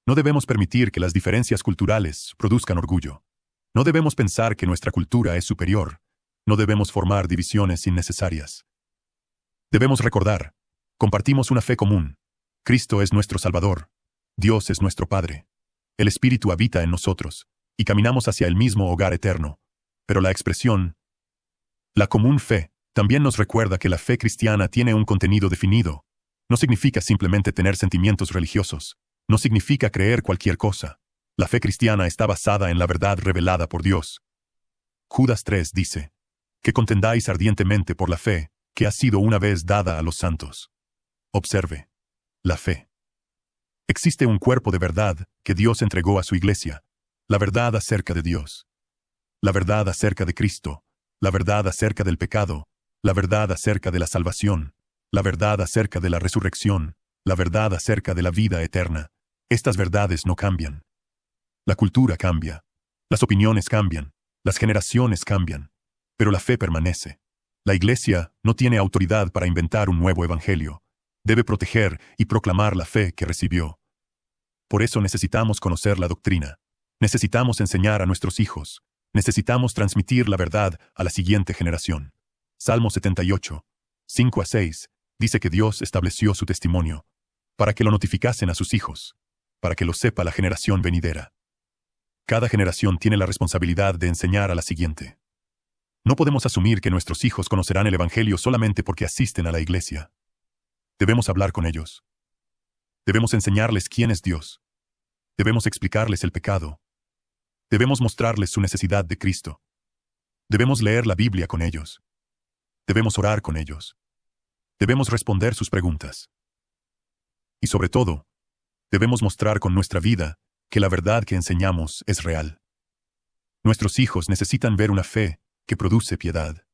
No debemos permitir que las diferencias culturales produzcan orgullo. No debemos pensar que nuestra cultura es superior. No debemos formar divisiones innecesarias. Debemos recordar, compartimos una fe común. Cristo es nuestro Salvador. Dios es nuestro Padre. El Espíritu habita en nosotros, y caminamos hacia el mismo hogar eterno. Pero la expresión, la común fe, también nos recuerda que la fe cristiana tiene un contenido definido. No significa simplemente tener sentimientos religiosos. No significa creer cualquier cosa. La fe cristiana está basada en la verdad revelada por Dios. Judas 3 dice, que contendáis ardientemente por la fe, que ha sido una vez dada a los santos. Observe. La fe. Existe un cuerpo de verdad que Dios entregó a su iglesia. La verdad acerca de Dios. La verdad acerca de Cristo. La verdad acerca del pecado. La verdad acerca de la salvación. La verdad acerca de la resurrección. La verdad acerca de la vida eterna. Estas verdades no cambian. La cultura cambia. Las opiniones cambian. Las generaciones cambian. Pero la fe permanece. La iglesia no tiene autoridad para inventar un nuevo evangelio. Debe proteger y proclamar la fe que recibió. Por eso necesitamos conocer la doctrina. Necesitamos enseñar a nuestros hijos. Necesitamos transmitir la verdad a la siguiente generación. Salmo 78, 5-6, dice que Dios estableció su testimonio, para que lo notificasen a sus hijos, para que lo sepa la generación venidera. Cada generación tiene la responsabilidad de enseñar a la siguiente. No podemos asumir que nuestros hijos conocerán el Evangelio solamente porque asisten a la iglesia. Debemos hablar con ellos. Debemos enseñarles quién es Dios. Debemos explicarles el pecado. Debemos mostrarles su necesidad de Cristo. Debemos leer la Biblia con ellos. Debemos orar con ellos. Debemos responder sus preguntas. Y sobre todo, debemos mostrar con nuestra vida que la verdad que enseñamos es real. Nuestros hijos necesitan ver una fe que produce piedad.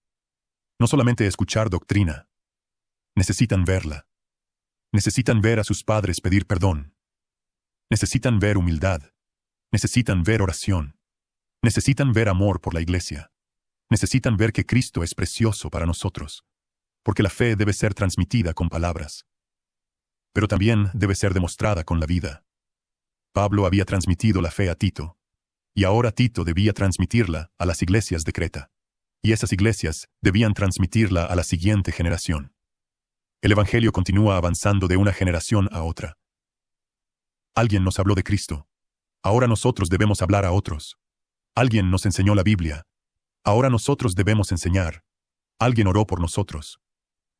No solamente escuchar doctrina. Necesitan verla. Necesitan ver a sus padres pedir perdón. Necesitan ver humildad. Necesitan ver oración. Necesitan ver amor por la iglesia. Necesitan ver que Cristo es precioso para nosotros. Porque la fe debe ser transmitida con palabras. Pero también debe ser demostrada con la vida. Pablo había transmitido la fe a Tito. Y ahora Tito debía transmitirla a las iglesias de Creta. Y esas iglesias debían transmitirla a la siguiente generación. El Evangelio continúa avanzando de una generación a otra. Alguien nos habló de Cristo. Ahora nosotros debemos hablar a otros. Alguien nos enseñó la Biblia. Ahora nosotros debemos enseñar. Alguien oró por nosotros.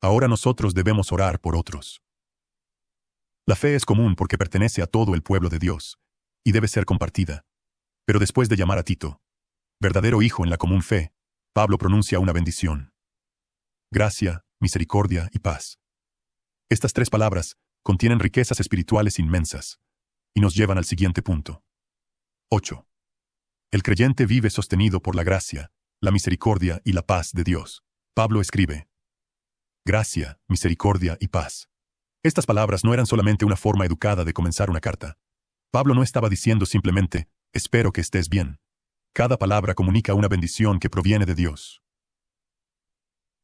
Ahora nosotros debemos orar por otros. La fe es común porque pertenece a todo el pueblo de Dios, y debe ser compartida. Pero después de llamar a Tito, verdadero hijo en la común fe, Pablo pronuncia una bendición. Gracia, misericordia y paz. Estas 3 palabras contienen riquezas espirituales inmensas y nos llevan al siguiente punto. 8. El creyente vive sostenido por la gracia, la misericordia y la paz de Dios. Pablo escribe: gracia, misericordia y paz. Estas palabras no eran solamente una forma educada de comenzar una carta. Pablo no estaba diciendo simplemente, espero que estés bien. Cada palabra comunica una bendición que proviene de Dios.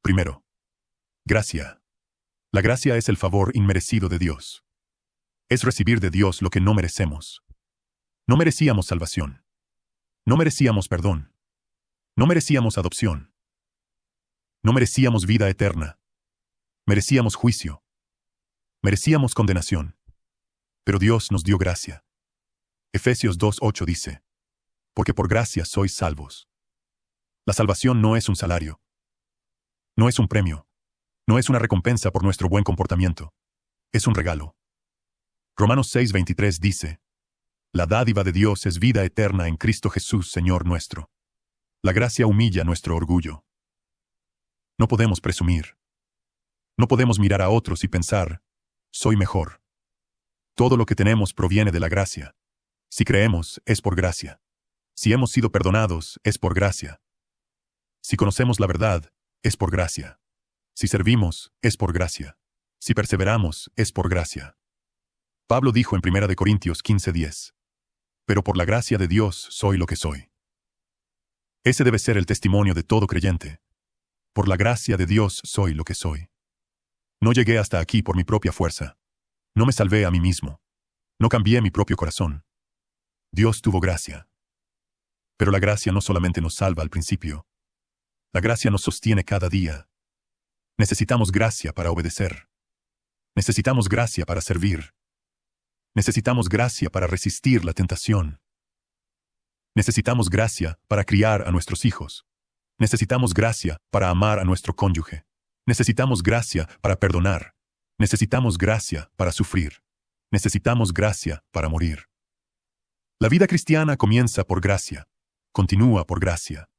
Primero, gracia. La gracia es el favor inmerecido de Dios. Es recibir de Dios lo que no merecemos. No merecíamos salvación. No merecíamos perdón. No merecíamos adopción. No merecíamos vida eterna. Merecíamos juicio. Merecíamos condenación. Pero Dios nos dio gracia. Efesios 2:8 dice: porque por gracia sois salvos. La salvación no es un salario. No es un premio. No es una recompensa por nuestro buen comportamiento. Es un regalo. Romanos 6:23 dice: la dádiva de Dios es vida eterna en Cristo Jesús, Señor nuestro. La gracia humilla nuestro orgullo. No podemos presumir. No podemos mirar a otros y pensar, soy mejor. Todo lo que tenemos proviene de la gracia. Si creemos, es por gracia. Si hemos sido perdonados, es por gracia. Si conocemos la verdad, es por gracia. Si servimos, es por gracia. Si perseveramos, es por gracia. Pablo dijo en 1 Corintios 15:10: pero por la gracia de Dios soy lo que soy. Ese debe ser el testimonio de todo creyente. Por la gracia de Dios soy lo que soy. No llegué hasta aquí por mi propia fuerza. No me salvé a mí mismo. No cambié mi propio corazón. Dios tuvo gracia. Pero la gracia no solamente nos salva al principio. La gracia nos sostiene cada día. Necesitamos gracia para obedecer. Necesitamos gracia para servir. Necesitamos gracia para resistir la tentación. Necesitamos gracia para criar a nuestros hijos. Necesitamos gracia para amar a nuestro cónyuge. Necesitamos gracia para perdonar. Necesitamos gracia para sufrir. Necesitamos gracia para morir. La vida cristiana comienza por gracia, continúa por gracia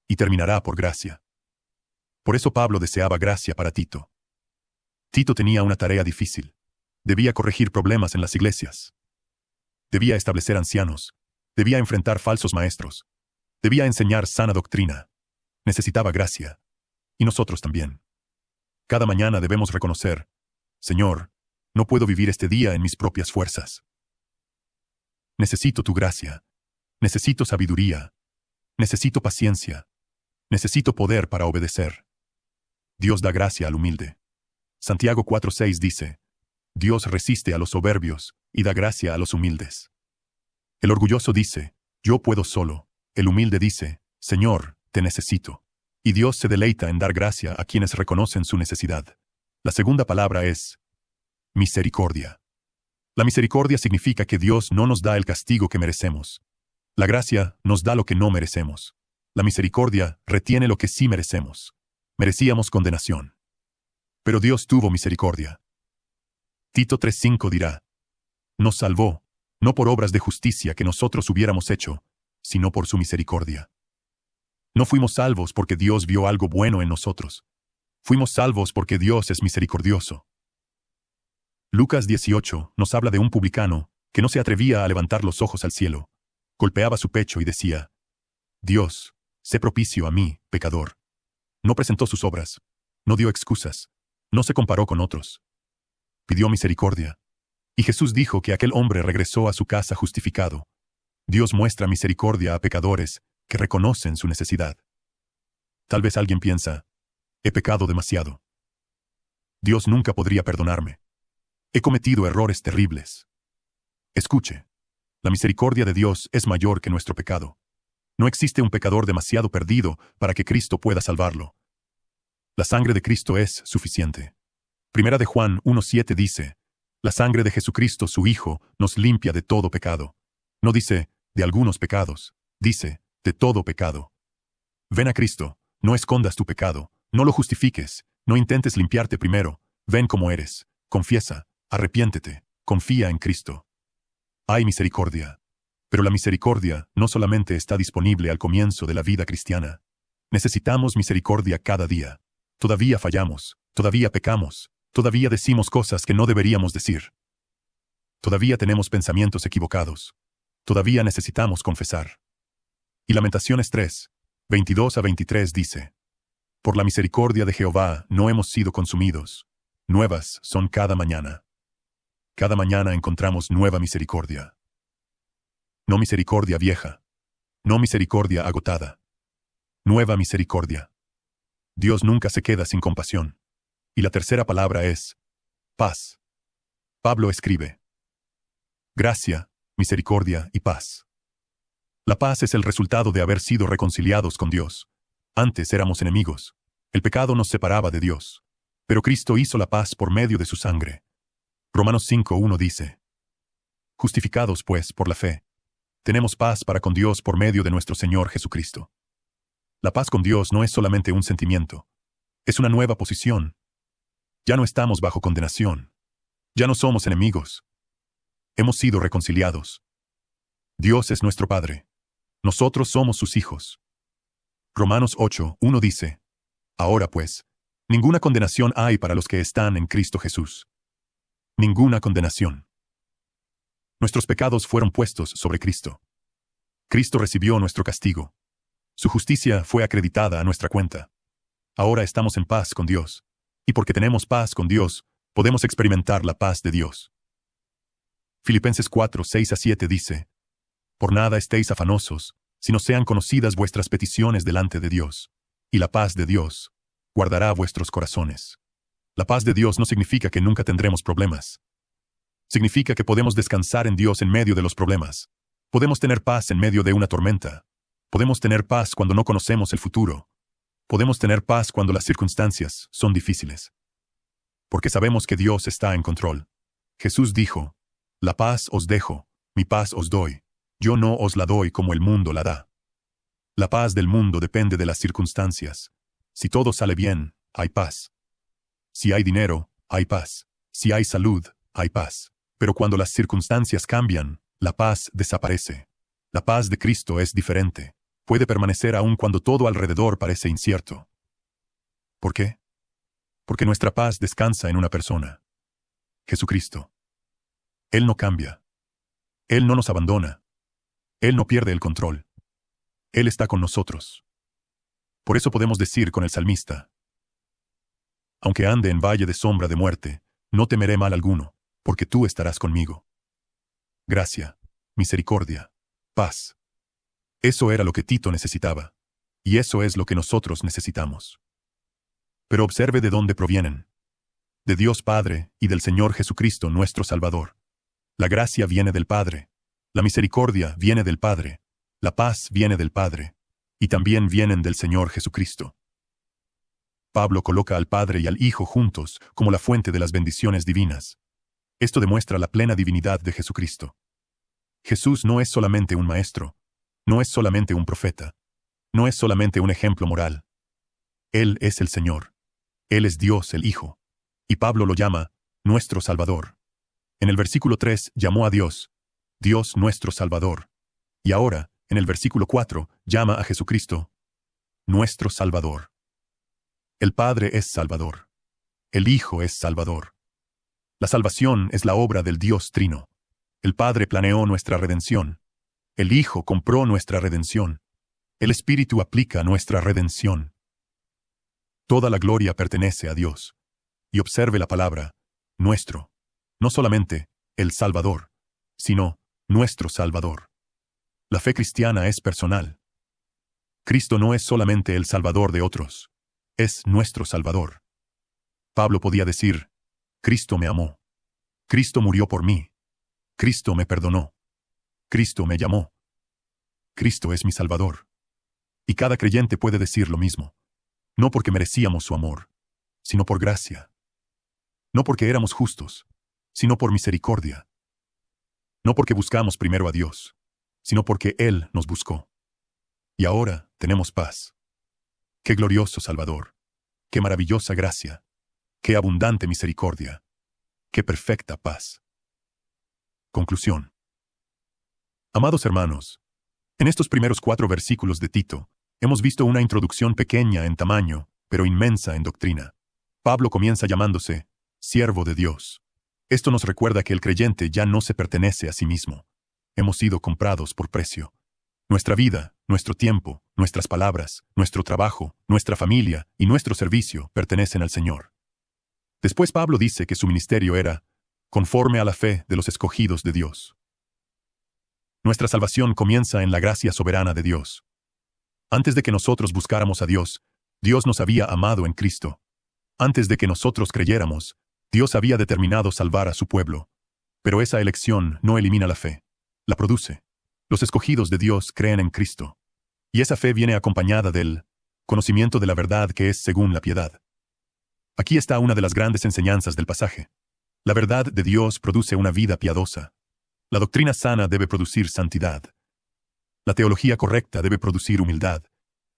y terminará por gracia. Por eso Pablo deseaba gracia para Tito. Tito tenía una tarea difícil. Debía corregir problemas en las iglesias. Debía establecer ancianos. Debía enfrentar falsos maestros. Debía enseñar sana doctrina. Necesitaba gracia. Y nosotros también. Cada mañana debemos reconocer: Señor, no puedo vivir este día en mis propias fuerzas. Necesito tu gracia. Necesito sabiduría. Necesito paciencia. Necesito poder para obedecer. Dios da gracia al humilde. Santiago 4:6 dice: Dios resiste a los soberbios y da gracia a los humildes. El orgulloso dice: yo puedo solo. El humilde dice: Señor, te necesito. Y Dios se deleita en dar gracia a quienes reconocen su necesidad. La segunda palabra es misericordia. La misericordia significa que Dios no nos da el castigo que merecemos. La gracia nos da lo que no merecemos. La misericordia retiene lo que sí merecemos. Merecíamos condenación. Pero Dios tuvo misericordia. Tito 3:5 dirá: nos salvó, no por obras de justicia que nosotros hubiéramos hecho, sino por su misericordia. No fuimos salvos porque Dios vio algo bueno en nosotros. Fuimos salvos porque Dios es misericordioso. Lucas 18 nos habla de un publicano que no se atrevía a levantar los ojos al cielo. Golpeaba su pecho y decía: Dios, sé propicio a mí, pecador. No presentó sus obras. No dio excusas. No se comparó con otros. Pidió misericordia. Y Jesús dijo que aquel hombre regresó a su casa justificado. Dios muestra misericordia a pecadores que reconocen su necesidad. Tal vez alguien piensa: he pecado demasiado. Dios nunca podría perdonarme. He cometido errores terribles. Escuche, la misericordia de Dios es mayor que nuestro pecado. No existe un pecador demasiado perdido para que Cristo pueda salvarlo. La sangre de Cristo es suficiente. Primera de Juan 1:7 dice: la sangre de Jesucristo, su Hijo, nos limpia de todo pecado. No dice, de algunos pecados. Dice, de todo pecado. Ven a Cristo, no escondas tu pecado, no lo justifiques, no intentes limpiarte primero. Ven como eres, confiesa, arrepiéntete, confía en Cristo. Hay misericordia. Pero la misericordia no solamente está disponible al comienzo de la vida cristiana. Necesitamos misericordia cada día. Todavía fallamos, todavía pecamos, Todavía decimos cosas que no deberíamos decir. Todavía tenemos pensamientos equivocados. Todavía necesitamos confesar. Y Lamentaciones 3, 22 a 23 dice: Por la misericordia de Jehová no hemos sido consumidos. Nuevas son cada mañana. Cada mañana encontramos nueva misericordia. No misericordia vieja. No misericordia agotada. Nueva misericordia. Dios nunca se queda sin compasión. Y la tercera palabra es paz. Pablo escribe: gracia, misericordia y paz. La paz es el resultado de haber sido reconciliados con Dios. Antes éramos enemigos. El pecado nos separaba de Dios. Pero Cristo hizo la paz por medio de su sangre. Romanos 5:1 dice: justificados pues por la fe, tenemos paz para con Dios por medio de nuestro Señor Jesucristo. La paz con Dios no es solamente un sentimiento. Es una nueva posición. Ya no estamos bajo condenación. Ya no somos enemigos. Hemos sido reconciliados. Dios es nuestro Padre. Nosotros somos sus hijos. Romanos 8:1 dice: ahora pues, ninguna condenación hay para los que están en Cristo Jesús. Ninguna condenación. Nuestros pecados fueron puestos sobre Cristo. Cristo recibió nuestro castigo. Su justicia fue acreditada a nuestra cuenta. Ahora estamos en paz con Dios. Y porque tenemos paz con Dios, podemos experimentar la paz de Dios. Filipenses 4:6 a 7 dice: por nada estéis afanosos, sino sean conocidas vuestras peticiones delante de Dios. Y la paz de Dios guardará vuestros corazones. La paz de Dios no significa que nunca tendremos problemas. Significa que podemos descansar en Dios en medio de los problemas. Podemos tener paz en medio de una tormenta. Podemos tener paz cuando no conocemos el futuro. Podemos tener paz cuando las circunstancias son difíciles. Porque sabemos que Dios está en control. Jesús dijo: la paz os dejo, mi paz os doy. Yo no os la doy como el mundo la da. La paz del mundo depende de las circunstancias. Si todo sale bien, hay paz. Si hay dinero, hay paz. Si hay salud, hay paz. Pero cuando las circunstancias cambian, la paz desaparece. La paz de Cristo es diferente. Puede permanecer aún cuando todo alrededor parece incierto. ¿Por qué? Porque nuestra paz descansa en una persona: Jesucristo. Él no cambia. Él no nos abandona. Él no pierde el control. Él está con nosotros. Por eso podemos decir con el salmista: aunque ande en valle de sombra de muerte, no temeré mal alguno, porque tú estarás conmigo. Gracia, misericordia, paz. Eso era lo que Tito necesitaba. Y eso es lo que nosotros necesitamos. Pero observe de dónde provienen. De Dios Padre y del Señor Jesucristo nuestro Salvador. La gracia viene del Padre. La misericordia viene del Padre. La paz viene del Padre. Y también vienen del Señor Jesucristo. Pablo coloca al Padre y al Hijo juntos como la fuente de las bendiciones divinas. Esto demuestra la plena divinidad de Jesucristo. Jesús no es solamente un maestro. No es solamente un profeta. No es solamente un ejemplo moral. Él es el Señor. Él es Dios el Hijo. Y Pablo lo llama nuestro Salvador. En el versículo 3 llamó a Dios, Dios nuestro Salvador. Y ahora, en el versículo 4, llama a Jesucristo, nuestro Salvador. El Padre es Salvador. El Hijo es Salvador. La salvación es la obra del Dios Trino. El Padre planeó nuestra redención. El Hijo compró nuestra redención. El Espíritu aplica nuestra redención. Toda la gloria pertenece a Dios. Y observe la palabra, nuestro. No solamente el Salvador, sino nuestro Salvador. La fe cristiana es personal. Cristo no es solamente el Salvador de otros, es nuestro Salvador. Pablo podía decir, Cristo me amó. Cristo murió por mí. Cristo me perdonó. Cristo me llamó. Cristo es mi Salvador. Y cada creyente puede decir lo mismo. No porque merecíamos su amor, sino por gracia. No porque éramos justos, sino por misericordia. No porque buscamos primero a Dios, sino porque Él nos buscó. Y ahora tenemos paz. Qué glorioso Salvador. Qué maravillosa gracia. Qué abundante misericordia. Qué perfecta paz. Conclusión. Amados hermanos, en estos primeros 4 versículos de Tito, hemos visto una introducción pequeña en tamaño, pero inmensa en doctrina. Pablo comienza llamándose siervo de Dios. Esto nos recuerda que el creyente ya no se pertenece a sí mismo. Hemos sido comprados por precio. Nuestra vida, nuestro tiempo, nuestras palabras, nuestro trabajo, nuestra familia y nuestro servicio pertenecen al Señor. Después Pablo dice que su ministerio era conforme a la fe de los escogidos de Dios. Nuestra salvación comienza en la gracia soberana de Dios. Antes de que nosotros buscáramos a Dios, Dios nos había amado en Cristo. Antes de que nosotros creyéramos, Dios había determinado salvar a su pueblo. Pero esa elección no elimina la fe. La produce. Los escogidos de Dios creen en Cristo. Y esa fe viene acompañada del conocimiento de la verdad que es según la piedad. Aquí está una de las grandes enseñanzas del pasaje. La verdad de Dios produce una vida piadosa. La doctrina sana debe producir santidad. La teología correcta debe producir humildad.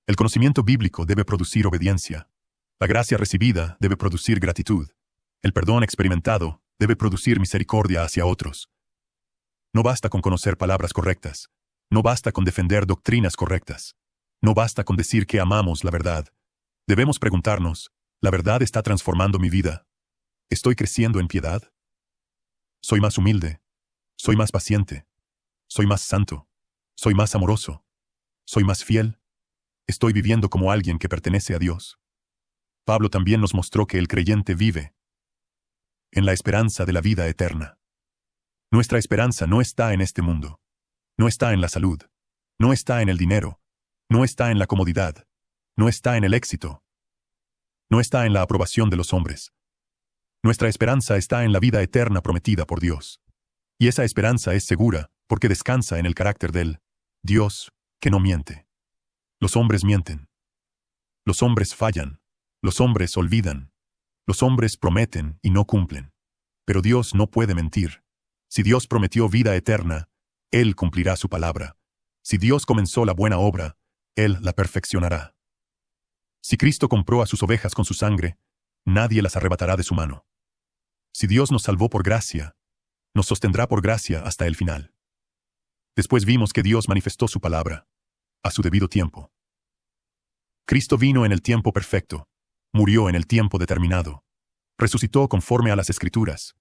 El conocimiento bíblico debe producir obediencia. La gracia recibida debe producir gratitud. El perdón experimentado debe producir misericordia hacia otros. No basta con conocer palabras correctas. No basta con defender doctrinas correctas. No basta con decir que amamos la verdad. Debemos preguntarnos, ¿la verdad está transformando mi vida? ¿Estoy creciendo en piedad? ¿Soy más humilde? ¿Soy más paciente? ¿Soy más santo? ¿Soy más amoroso? ¿Soy más fiel? ¿Estoy viviendo como alguien que pertenece a Dios? Pablo también nos mostró que el creyente vive en la esperanza de la vida eterna. Nuestra esperanza no está en este mundo. No está en la salud. No está en el dinero. No está en la comodidad. No está en el éxito. No está en la aprobación de los hombres. Nuestra esperanza está en la vida eterna prometida por Dios. Y esa esperanza es segura porque descansa en el carácter del Dios que no miente. Los hombres mienten. Los hombres fallan. Los hombres olvidan. Los hombres prometen y no cumplen. Pero Dios no puede mentir. Si Dios prometió vida eterna, Él cumplirá su palabra. Si Dios comenzó la buena obra, Él la perfeccionará. Si Cristo compró a sus ovejas con su sangre, nadie las arrebatará de su mano. Si Dios nos salvó por gracia, nos sostendrá por gracia hasta el final. Después vimos que Dios manifestó su palabra, a su debido tiempo. Cristo vino en el tiempo perfecto, murió en el tiempo determinado, resucitó conforme a las Escrituras,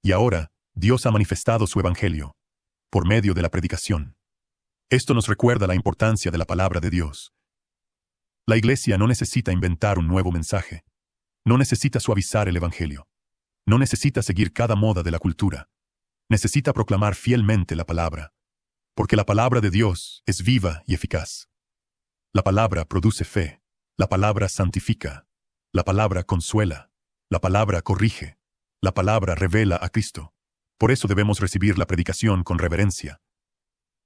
y ahora Dios ha manifestado su evangelio, por medio de la predicación. Esto nos recuerda la importancia de la palabra de Dios. La Iglesia no necesita inventar un nuevo mensaje. No necesita suavizar el evangelio. No necesita seguir cada moda de la cultura. Necesita proclamar fielmente la palabra, porque la palabra de Dios es viva y eficaz. La palabra produce fe. La palabra santifica. La palabra consuela. La palabra corrige. La palabra revela a Cristo. Por eso debemos recibir la predicación con reverencia.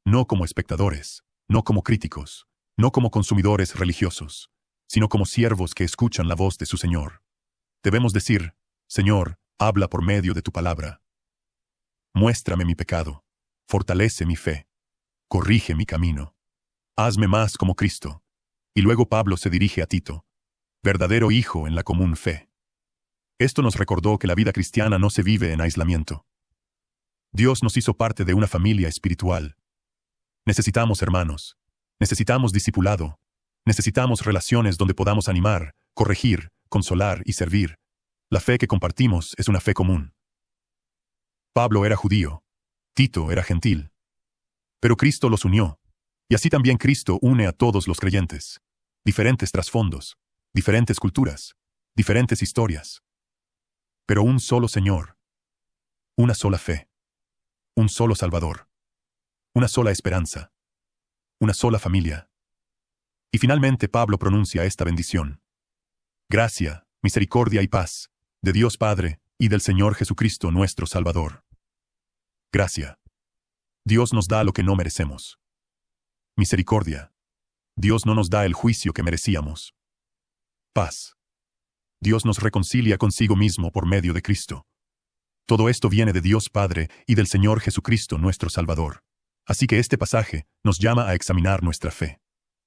No como espectadores, no como críticos, no como consumidores religiosos, sino como siervos que escuchan la voz de su Señor. Debemos decir, Señor, habla por medio de tu palabra. Muéstrame mi pecado, fortalece mi fe, corrige mi camino. Hazme más como Cristo. Y luego Pablo se dirige a Tito, verdadero hijo en la común fe. Esto nos recordó que la vida cristiana no se vive en aislamiento. Dios nos hizo parte de una familia espiritual. Necesitamos hermanos. Necesitamos discipulado. Necesitamos relaciones donde podamos animar, corregir, consolar y servir. La fe que compartimos es una fe común. Pablo era judío. Tito era gentil. Pero Cristo los unió. Y así también Cristo une a todos los creyentes. Diferentes trasfondos, diferentes culturas, diferentes historias. Pero un solo Señor. Una sola fe. Un solo Salvador. Una sola esperanza. Una sola familia. Y finalmente Pablo pronuncia esta bendición. Gracia, misericordia y paz, de Dios Padre y del Señor Jesucristo nuestro Salvador. Gracia. Dios nos da lo que no merecemos. Misericordia. Dios no nos da el juicio que merecíamos. Paz. Dios nos reconcilia consigo mismo por medio de Cristo. Todo esto viene de Dios Padre y del Señor Jesucristo nuestro Salvador. Así que este pasaje nos llama a examinar nuestra fe.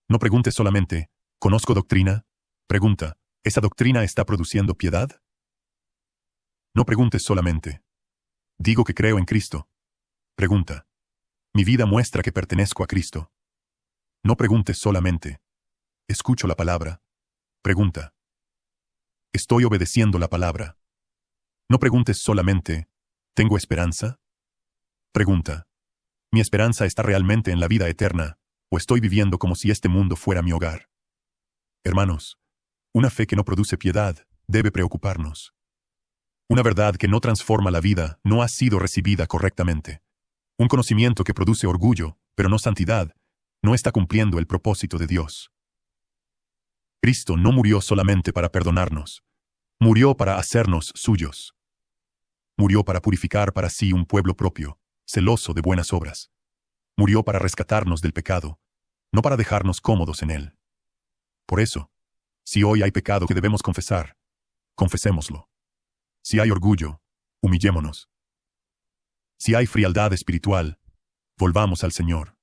No preguntes solamente, ¿conozco doctrina? Pregunta, ¿esa doctrina está produciendo piedad? No preguntes solamente, ¿digo que creo en Cristo? Pregunta, ¿mi vida muestra que pertenezco a Cristo? No preguntes solamente, ¿escucho la palabra? Pregunta, ¿estoy obedeciendo la palabra? No preguntes solamente, ¿tengo esperanza? Pregunta, ¿mi esperanza está realmente en la vida eterna, o estoy viviendo como si este mundo fuera mi hogar? Hermanos, una fe que no produce piedad debe preocuparnos. Una verdad que no transforma la vida no ha sido recibida correctamente. Un conocimiento que produce orgullo, pero no santidad, no está cumpliendo el propósito de Dios. Cristo no murió solamente para perdonarnos, murió para hacernos suyos. Murió para purificar para sí un pueblo propio, celoso de buenas obras. Murió para rescatarnos del pecado, no para dejarnos cómodos en él. Por eso, si hoy hay pecado que debemos confesar, confesémoslo. Si hay orgullo, humillémonos. Si hay frialdad espiritual, volvamos al Señor.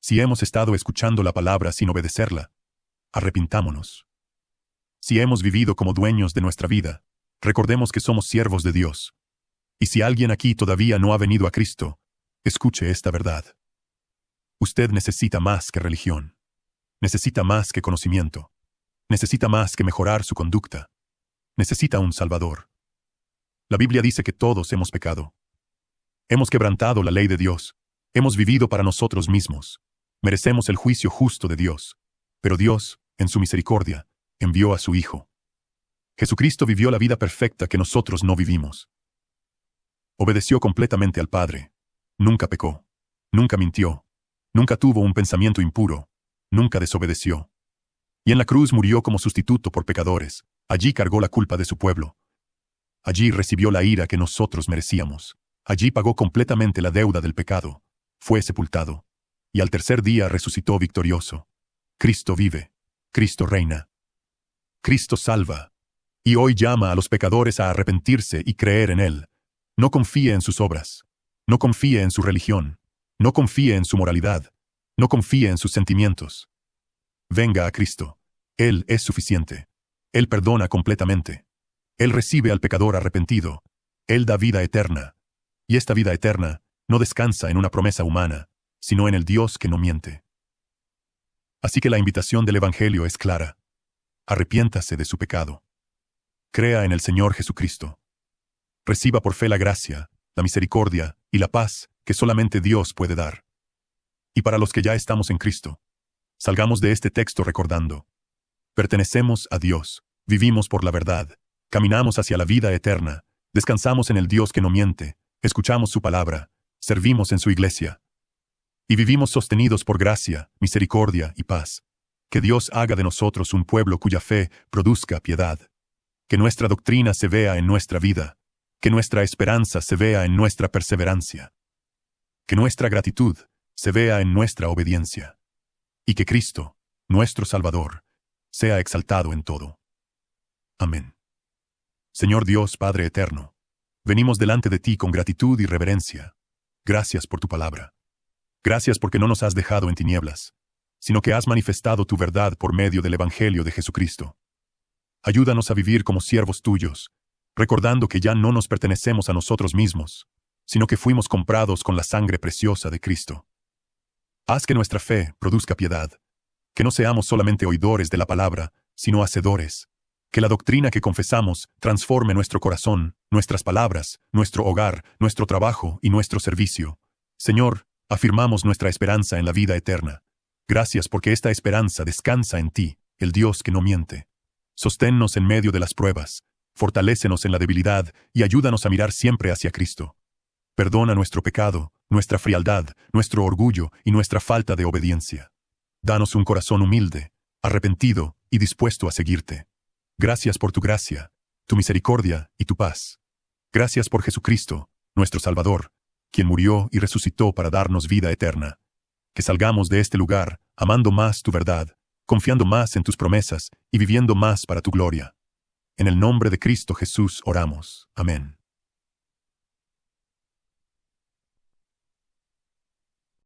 Si hemos estado escuchando la palabra sin obedecerla, arrepintámonos. Si hemos vivido como dueños de nuestra vida, recordemos que somos siervos de Dios. Y si alguien aquí todavía no ha venido a Cristo, escuche esta verdad. Usted necesita más que religión. Necesita más que conocimiento. Necesita más que mejorar su conducta. Necesita un Salvador. La Biblia dice que todos hemos pecado. Hemos quebrantado la ley de Dios. Hemos vivido para nosotros mismos. Merecemos el juicio justo de Dios. Pero Dios, en su misericordia, envió a su Hijo. Jesucristo vivió la vida perfecta que nosotros no vivimos. Obedeció completamente al Padre. Nunca pecó. Nunca mintió. Nunca tuvo un pensamiento impuro. Nunca desobedeció. Y en la cruz murió como sustituto por pecadores. Allí cargó la culpa de su pueblo. Allí recibió la ira que nosotros merecíamos. Allí pagó completamente la deuda del pecado. Fue sepultado. Y al tercer día resucitó victorioso. Cristo vive. Cristo reina. Cristo salva. Y hoy llama a los pecadores a arrepentirse y creer en Él. No confíe en sus obras. No confíe en su religión. No confíe en su moralidad. No confíe en sus sentimientos. Venga a Cristo. Él es suficiente. Él perdona completamente. Él recibe al pecador arrepentido. Él da vida eterna. Y esta vida eterna no descansa en una promesa humana, sino en el Dios que no miente. Así que la invitación del Evangelio es clara. Arrepiéntase de su pecado. Crea en el Señor Jesucristo. Reciba por fe la gracia, la misericordia y la paz que solamente Dios puede dar. Y para los que ya estamos en Cristo, salgamos de este texto recordando: pertenecemos a Dios, vivimos por la verdad, caminamos hacia la vida eterna, descansamos en el Dios que no miente, escuchamos su palabra, servimos en su iglesia. Y vivimos sostenidos por gracia, misericordia y paz. Que Dios haga de nosotros un pueblo cuya fe produzca piedad. Que nuestra doctrina se vea en nuestra vida. Que nuestra esperanza se vea en nuestra perseverancia. Que nuestra gratitud se vea en nuestra obediencia. Y que Cristo, nuestro Salvador, sea exaltado en todo. Amén. Señor Dios Padre eterno, venimos delante de ti con gratitud y reverencia. Gracias por tu palabra. Gracias porque no nos has dejado en tinieblas, sino que has manifestado tu verdad por medio del Evangelio de Jesucristo. Ayúdanos a vivir como siervos tuyos, recordando que ya no nos pertenecemos a nosotros mismos, sino que fuimos comprados con la sangre preciosa de Cristo. Haz que nuestra fe produzca piedad, que no seamos solamente oidores de la palabra, sino hacedores, que la doctrina que confesamos transforme nuestro corazón, nuestras palabras, nuestro hogar, nuestro trabajo y nuestro servicio. Señor, afirmamos nuestra esperanza en la vida eterna. Gracias porque esta esperanza descansa en ti, el Dios que no miente. Sosténnos en medio de las pruebas, fortalécenos en la debilidad y ayúdanos a mirar siempre hacia Cristo. Perdona nuestro pecado, nuestra frialdad, nuestro orgullo y nuestra falta de obediencia. Danos un corazón humilde, arrepentido y dispuesto a seguirte. Gracias por tu gracia, tu misericordia y tu paz. Gracias por Jesucristo, nuestro Salvador, quien murió y resucitó para darnos vida eterna. Que salgamos de este lugar amando más tu verdad, confiando más en tus promesas y viviendo más para tu gloria. En el nombre de Cristo Jesús oramos. Amén.